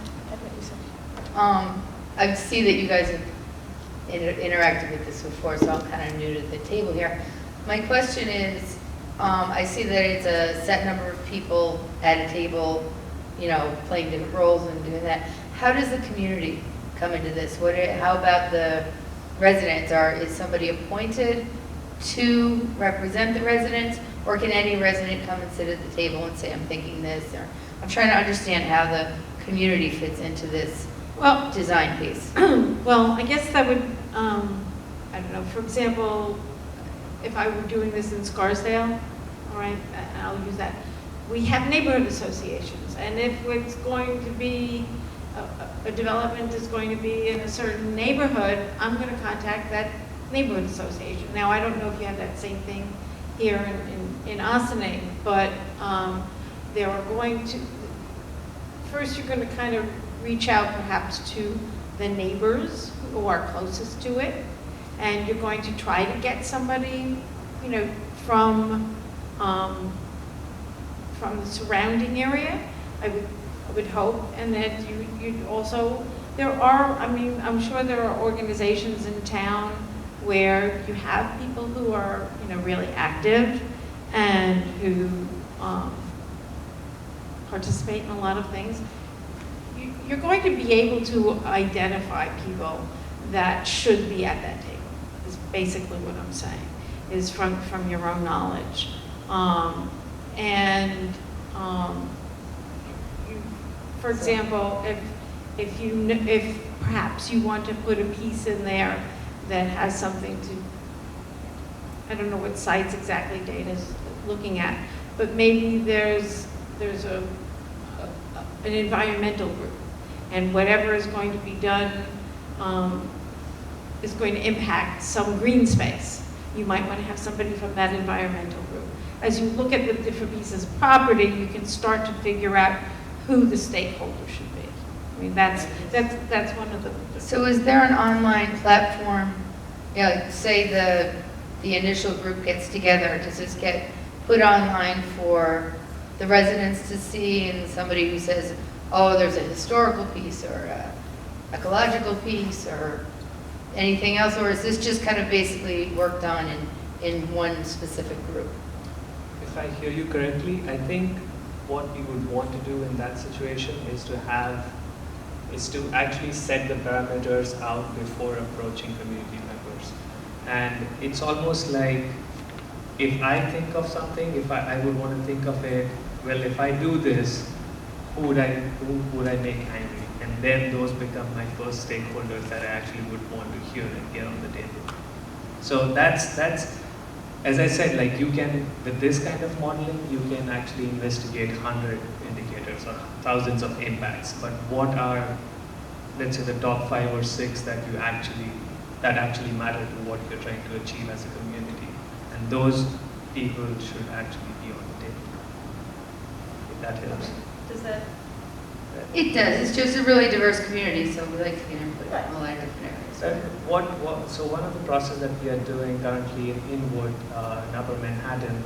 S8: I see that you guys have interacted with this before, so I'm kind of new to the table here. My question is, I see that it's a set number of people at a table, you know, playing different roles and doing that. How does the community come into this? How about the residents? Is somebody appointed to represent the residents? Or can any resident come and sit at the table and say, I'm thinking this? Or I'm trying to understand how the community fits into this
S6: Well,
S8: design piece.
S6: well, I guess that would, I don't know, for example, if I were doing this in Scarsdale, all right, and I'll use that. We have neighborhood associations, and if it's going to be, a development is going to be in a certain neighborhood, I'm going to contact that neighborhood association. Now, I don't know if you have that same thing here in Ossining, but they are going to, first you're going to kind of reach out perhaps to the neighbors who are closest to it, and you're going to try to get somebody, you know, from the surrounding area, I would hope, and that you'd also, I mean, I'm sure there are organizations in town where you have people who are, you know, really active and who participate in a lot of things. You're going to be able to identify people that should be at that table, is basically what I'm saying, is from your own knowledge. For example, if perhaps you want to put a piece in there that has something to, I don't know what sites exactly Dana's looking at, but maybe there's an environmental group, and whatever is going to be done is going to impact some green space. You might want to have somebody from that environmental group. As you look at the different pieces of property, you can start to figure out who the stakeholder should be. I mean, that's one of the.
S8: So is there an online platform, you know, say the initial group gets together, does this get put online for the residents to see, and somebody who says, oh, there's a historical piece or a ecological piece or anything else, or is this just kind of basically worked on in one specific group?
S7: If I hear you correctly, I think what we would want to do in that situation is to actually set the parameters out before approaching community members. And it's almost like, if I think of something, if I would want to think of it, well, if I do this, who would I make angry? And then those become my first stakeholders that I actually would want to hear and get on the table. So that's, as I said, like, you can, with this kind of modeling, you can actually investigate 100 indicators or thousands of impacts. But what are, let's say, the top 5 or 6 that actually matter to what you're trying to achieve as a community? And those people should actually be on the table. If that helps.
S4: Does that?
S8: It does. It's just a really diverse community, so we like to get input from a lot of different areas.
S7: So one of the processes that we are doing currently in Inwood, in Upper Manhattan,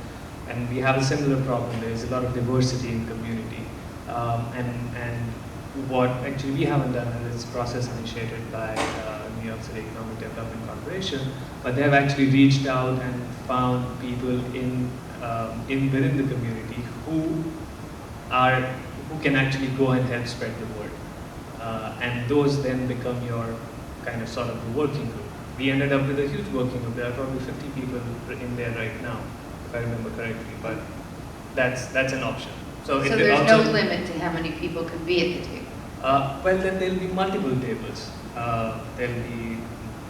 S7: and we have a similar problem. There is a lot of diversity in community, and what actually we haven't done is this process initiated by New York City Economic Development Corporation, but they have actually reached out and found people within the community who can actually go and help spread the word. And those then become your kind of sort of the working group. We ended up with a huge working group. There are probably 50 people in there right now, if I remember correctly, but that's an option.
S8: So there's no limit to how many people can be at the table?
S7: Well, then there'll be multiple tables. There'll be,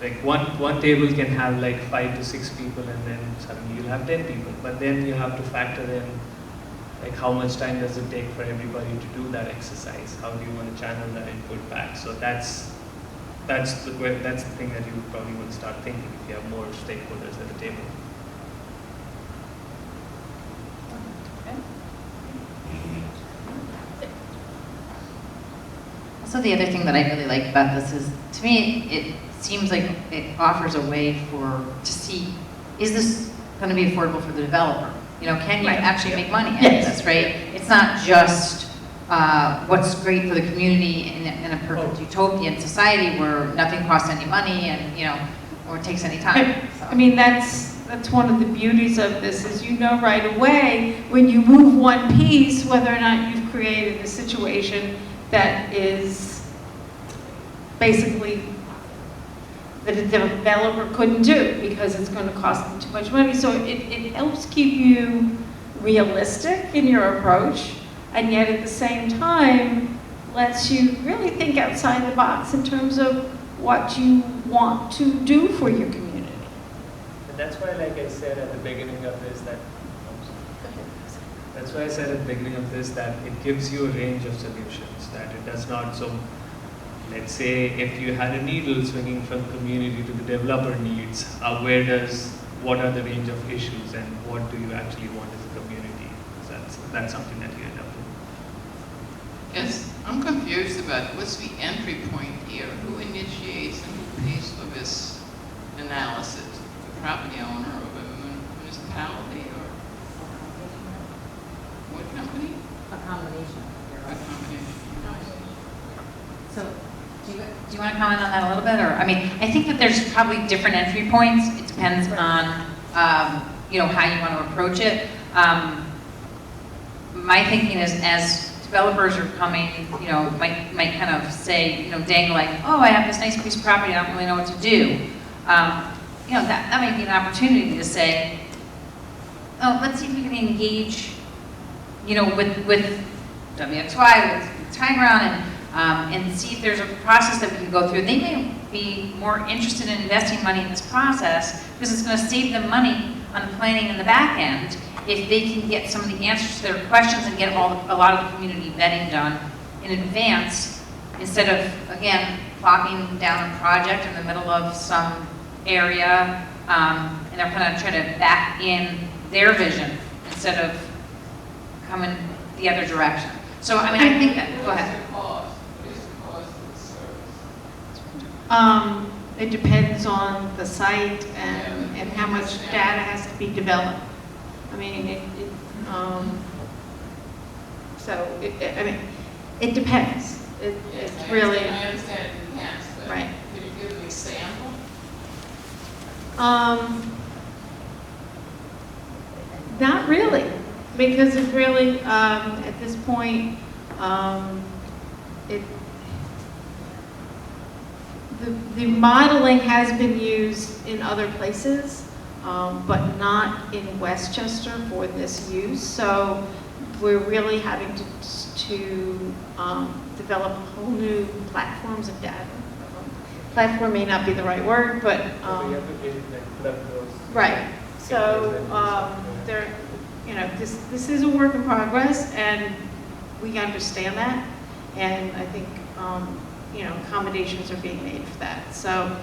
S7: like, one table can have like 5 to 6 people, and then suddenly you'll have 10 people. But then you have to factor in, like, how much time does it take for everybody to do that exercise? How do you want to channel that input back? So that's the thing that you probably want to start thinking if you have more stakeholders at the table.
S1: Also, the other thing that I really like about this is, to me, it seems like it offers a way to see, is this going to be affordable for the developer? You know, can you actually make money out of this, right? It's not just what's great for the community in a perfect utopian society where nothing costs any money and, you know, or takes any time. So.
S6: I mean, that's that's one of the beauties of this, is you know right away when you move one piece, whether or not you've created a situation that is basically that a developer couldn't do because it's going to cost them too much money. So it helps keep you realistic in your approach, and yet at the same time lets you really think outside the box in terms of what you want to do for your community.
S7: And that's why, like I said at the beginning of this, that's why I said at the beginning of this that it gives you a range of solutions, that it does not, so let's say if you had a needle swinging from community to the developer needs, what are the range of issues and what do you actually want as a community? So that's something that you end up doing.
S5: Yes, I'm confused about what's the entry point here? Who initiates and who pays for this analysis? The property owner of a municipality or what company?
S1: A combination.
S5: A combination.
S1: So, do you want to comment on that a little bit, or, I mean, I think that there's probably different entry points. It depends on, you know, how you want to approach it. My thinking is, as developers are coming, you know, might kind of say, you know, dangle like, oh, I have this nice piece of property, I don't really know what to do. You know, that might be an opportunity to say, oh, let's see if we can engage, you know, with WXY, with High Ground, and see if there's a process that we can go through. They may be more interested in investing money in this process because it's going to save them money on the planning in the back end if they can get some of the answers to their questions and get a lot of the community vetting done in advance, instead of, again, plopping down a project in the middle of some area, and they're kind of trying to back in their vision instead of coming the other direction. So, I mean, I think that, go ahead.
S6: It depends on the site and how much data has to be developed. I mean, I mean, it depends. It's really.
S5: I understand it depends, but
S6: right.
S5: Could you give an example?
S6: Not really, because it really, at this point, the modeling has been used in other places, but not in Westchester for this use. So we're really having to develop whole new platforms of data. Platform may not be the right word, but
S7: So we have to build like plug those.
S6: right. So there, you know, this is a work in progress, and we understand that, and I think you know, accommodations are being made for that. So,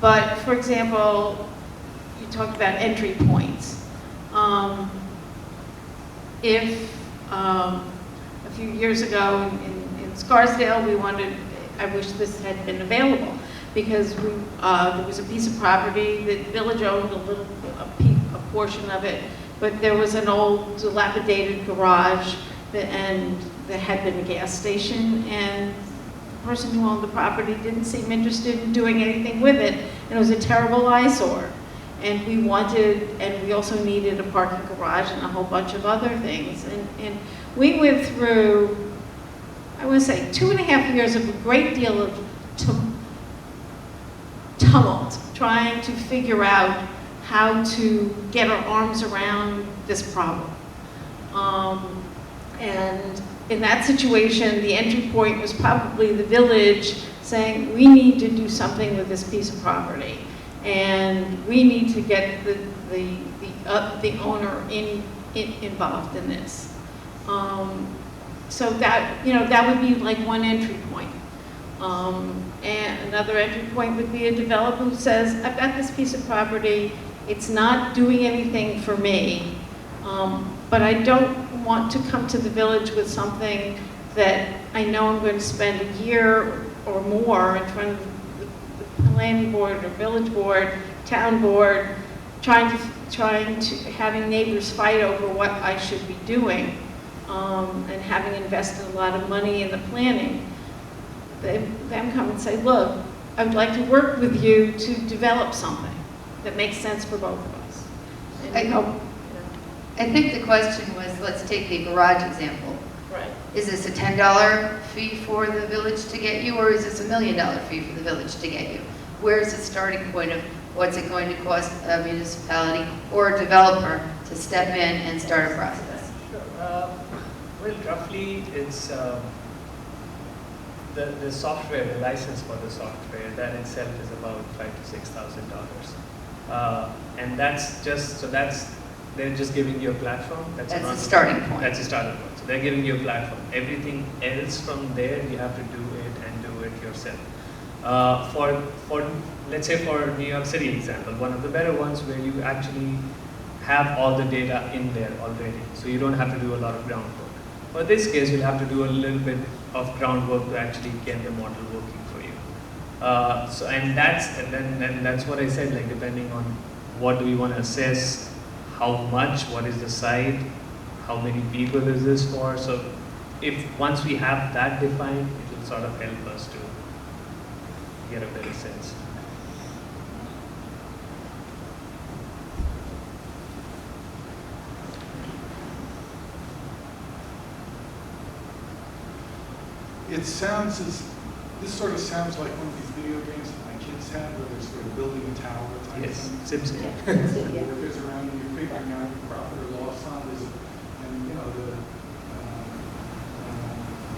S6: but for example, you talked about entry points. If a few years ago in Scarsdale, I wish this had been available, because there was a piece of property that Village owned a portion of it, but there was an old dilapidated garage and there had been a gas station, and the person who owned the property didn't seem interested in doing anything with it, and it was a terrible eyesore. And we also needed a parking garage and a whole bunch of other things. And we went through, I want to say, 2.5 years of a great deal of tumult, trying to figure out how to get our arms around this problem. And in that situation, the entry point was probably the village saying, we need to do something with this piece of property, and we need to get the owner involved in this. So that, you know, that would be like one entry point. And another entry point would be a developer who says, I've got this piece of property, it's not doing anything for me, but I don't want to come to the village with something that I know I'm going to spend a year or more in front of the planning board or village board, town board, having neighbors fight over what I should be doing, and having invested a lot of money in the planning. Them come and say, look, I would like to work with you to develop something that makes sense for both of us. would help.
S8: I think the question was, let's take the garage example.
S6: Right.
S8: Is this a $10 fee for the village to get you, or is this $1 million fee for the village to get you? Where's the starting point of what's it going to cost a municipality or a developer to step in and start a process?
S7: Well, roughly it's the software, the license for the software, that itself is about $5,000 to $6,000, and that's just they're just giving you a platform.
S8: That's a starting point.
S7: That's a starting point. So they're giving you a platform. Everything else from there, you have to do it and do it yourself. For let's say for New York City example, one of the better ones where you actually have all the data in there already, so you don't have to do a lot of groundwork. For this case, you'll have to do a little bit of groundwork to actually get the model working for you. And that's what I said. Like, depending on what do we want to assess, how much, what is the site, how many people is this for. So if once we have that defined, it will sort of help us to get a better sense.
S9: This sort of sounds like one of these video games that my kids had, where they're sort of building a tower type
S7: Yes,
S9: thing.
S7: SimCity.
S9: Workers around and you're figuring out your profit or loss on this, and you know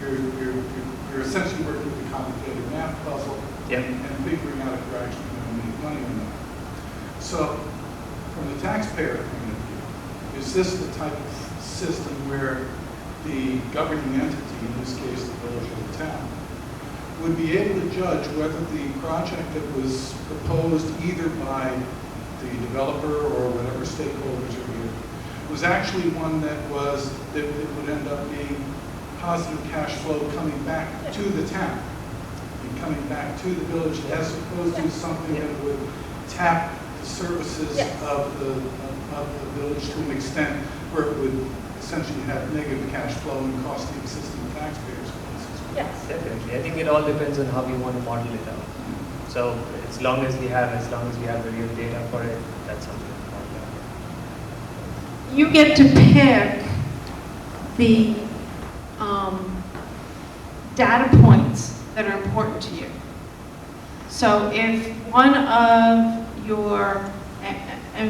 S9: you're essentially working with a complicated math puzzle
S7: Yep.
S9: and figuring out if you're actually going to make money or not. So, from the taxpayer point of view, is this the type of system where the governing entity, in this case the village or the town, would be able to judge whether the project that was proposed either by the developer or whatever stakeholders are here was actually one that would end up being positive cash flow coming back to the town and coming back to the village, as opposed to something that would tap the services of the village to an extent where it would essentially have negative cash flow and cost the existing taxpayers.
S6: Yes.
S7: Definitely. I think it all depends on how we want to model it out. So as long as we have the real data for it, that's something to model out.
S6: You get to pick the data points that are important to you. So if one of your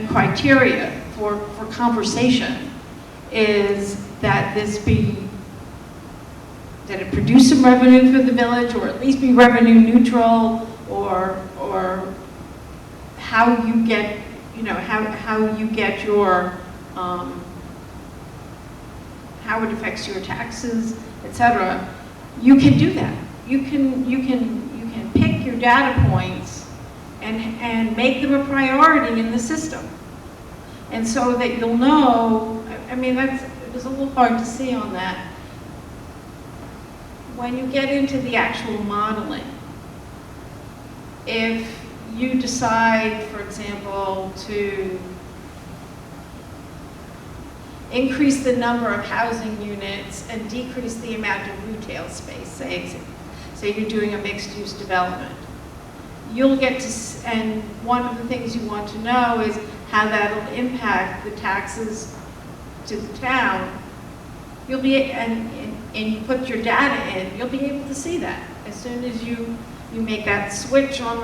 S6: criteria for conversation is that that it produce some revenue for the village, or at least be revenue neutral, or how you get, how you get your, how it affects your taxes, etc. You can do that. You can pick your data points and make them a priority in the system, and so that you'll know. I mean, it was a little hard to see on that. When you get into the actual modeling, if you decide, for example, to increase the number of housing units and decrease the amount of retail space, say you're doing a mixed-use development, you'll get to, and one of the things you want to know is how that'll impact the taxes to the town. You'll be, and you put your data in, you'll be able to see that as soon as you make that switch on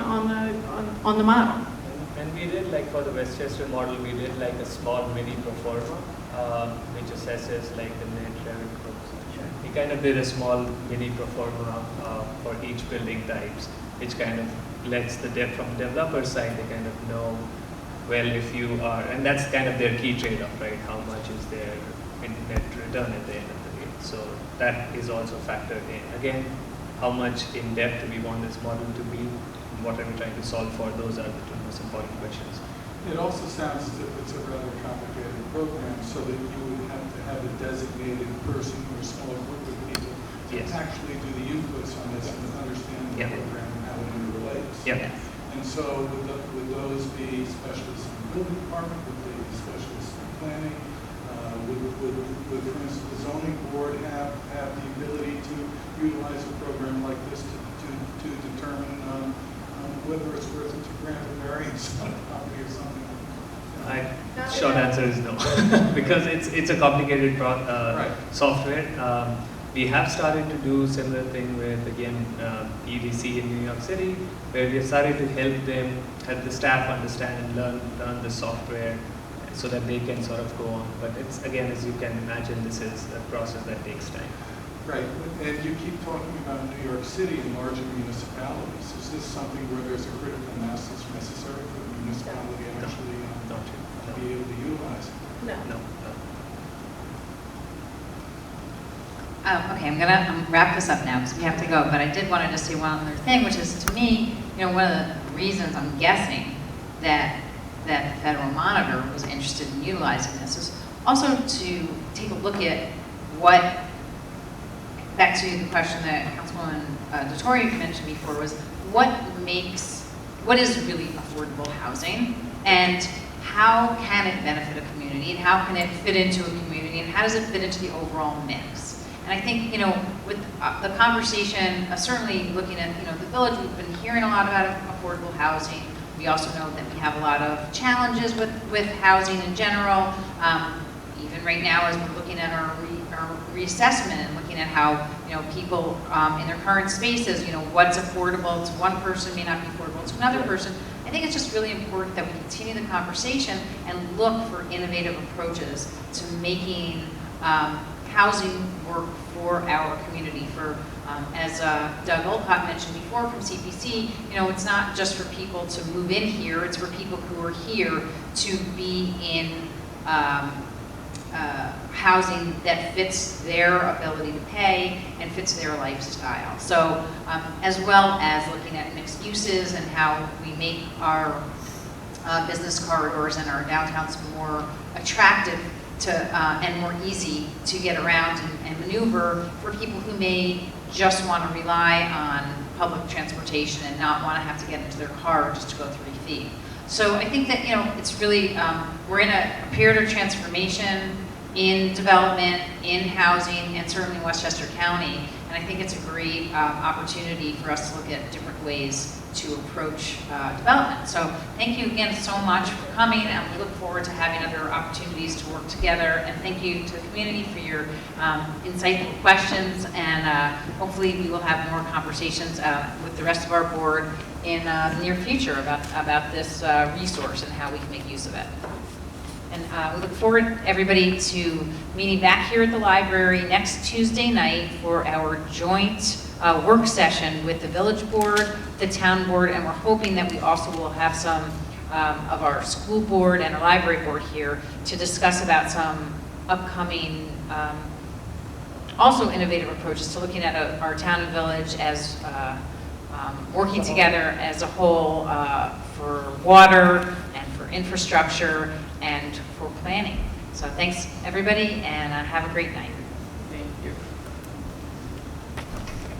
S6: the model.
S7: And we did, like for the Westchester model, we did like a small mini pro forma, which assesses like the net revenue. We kind of did a small mini pro forma for each building types, which kind of lets from the developer side, they kind of know, well, if you are, and that's kind of their key trade-off, right? How much is their net return at the end of the day? So that is also factored in. Again, how much in depth do we want this model to be? What are we trying to solve for? Those are the two most important questions.
S9: It also sounds as if it's a rather complicated program, so that you would have to have a designated person or a small group of people to actually do the inputs on this and understand the program and how it interrelates.
S7: Yep.
S9: And so would those be specialists in the building department? Would they be specialists in planning? Would, for instance, the zoning board have the ability to utilize a program like this to determine whether it's worth it to grant a variance on a property or something?
S7: Short answer is no, because it's a complicated
S9: Right.
S7: software. We have started to do similar thing with, again, EDC in New York City, where we have started to help the staff understand and learn the software so that they can sort of go on. But it's, again, as you can imagine, this is a process that takes time.
S9: Right, and you keep talking about New York City and larger municipalities. Is this something where there's a critical mass that's necessary for the municipality
S7: No.
S9: actually
S7: Not
S9: to
S7: no.
S9: be able to utilize it?
S6: No.
S7: No.
S1: Okay, I'm gonna wrap this up now because we have to go, but I did want to just say one other thing, which is, to me, one of the reasons I'm guessing that the Federal Monitor was interested in utilizing this is also to take a look at back to the question that Councilwoman Dottori mentioned before, was what is really affordable housing, and how can it benefit a community, and how can it fit into a community, and how does it fit into the overall mix? And I think, with the conversation, certainly looking at, the village, we've been hearing a lot about affordable housing. We also know that we have a lot of challenges with housing in general. Even right now, as we're looking at our reassessment and looking at how, people in their current spaces, what's affordable to one person may not be affordable to another person. I think it's just really important that we continue the conversation and look for innovative approaches to making housing work for our community. As Doug Olcott mentioned before from CPC, it's not just for people to move in here, it's for people who are here to be in housing that fits their ability to pay and fits their lifestyle. So as well as looking at mixed uses and how we make our business corridors and our downtowns more attractive and more easy to get around and maneuver for people who may just want to rely on public transportation and not want to have to get into their car just to go 3 feet. So I think that, it's really, we're in a period of transformation in development, in housing, and certainly in Westchester County. And I think it's a great opportunity for us to look at different ways to approach development. So thank you again so much for coming, and we look forward to having other opportunities to work together. And thank you to the community for your insightful questions, and hopefully we will have more conversations with the rest of our board in the near future about this resource and how we can make use of it. And we look forward, everybody, to meeting back here at the library next Tuesday night for our joint work session with the village board, the town board, and we're hoping that we also will have some of our school board and our library board here to discuss about some upcoming, also innovative approaches to looking at our town and village as working together as a whole for water and for infrastructure and for planning. So thanks, everybody, and have a great night.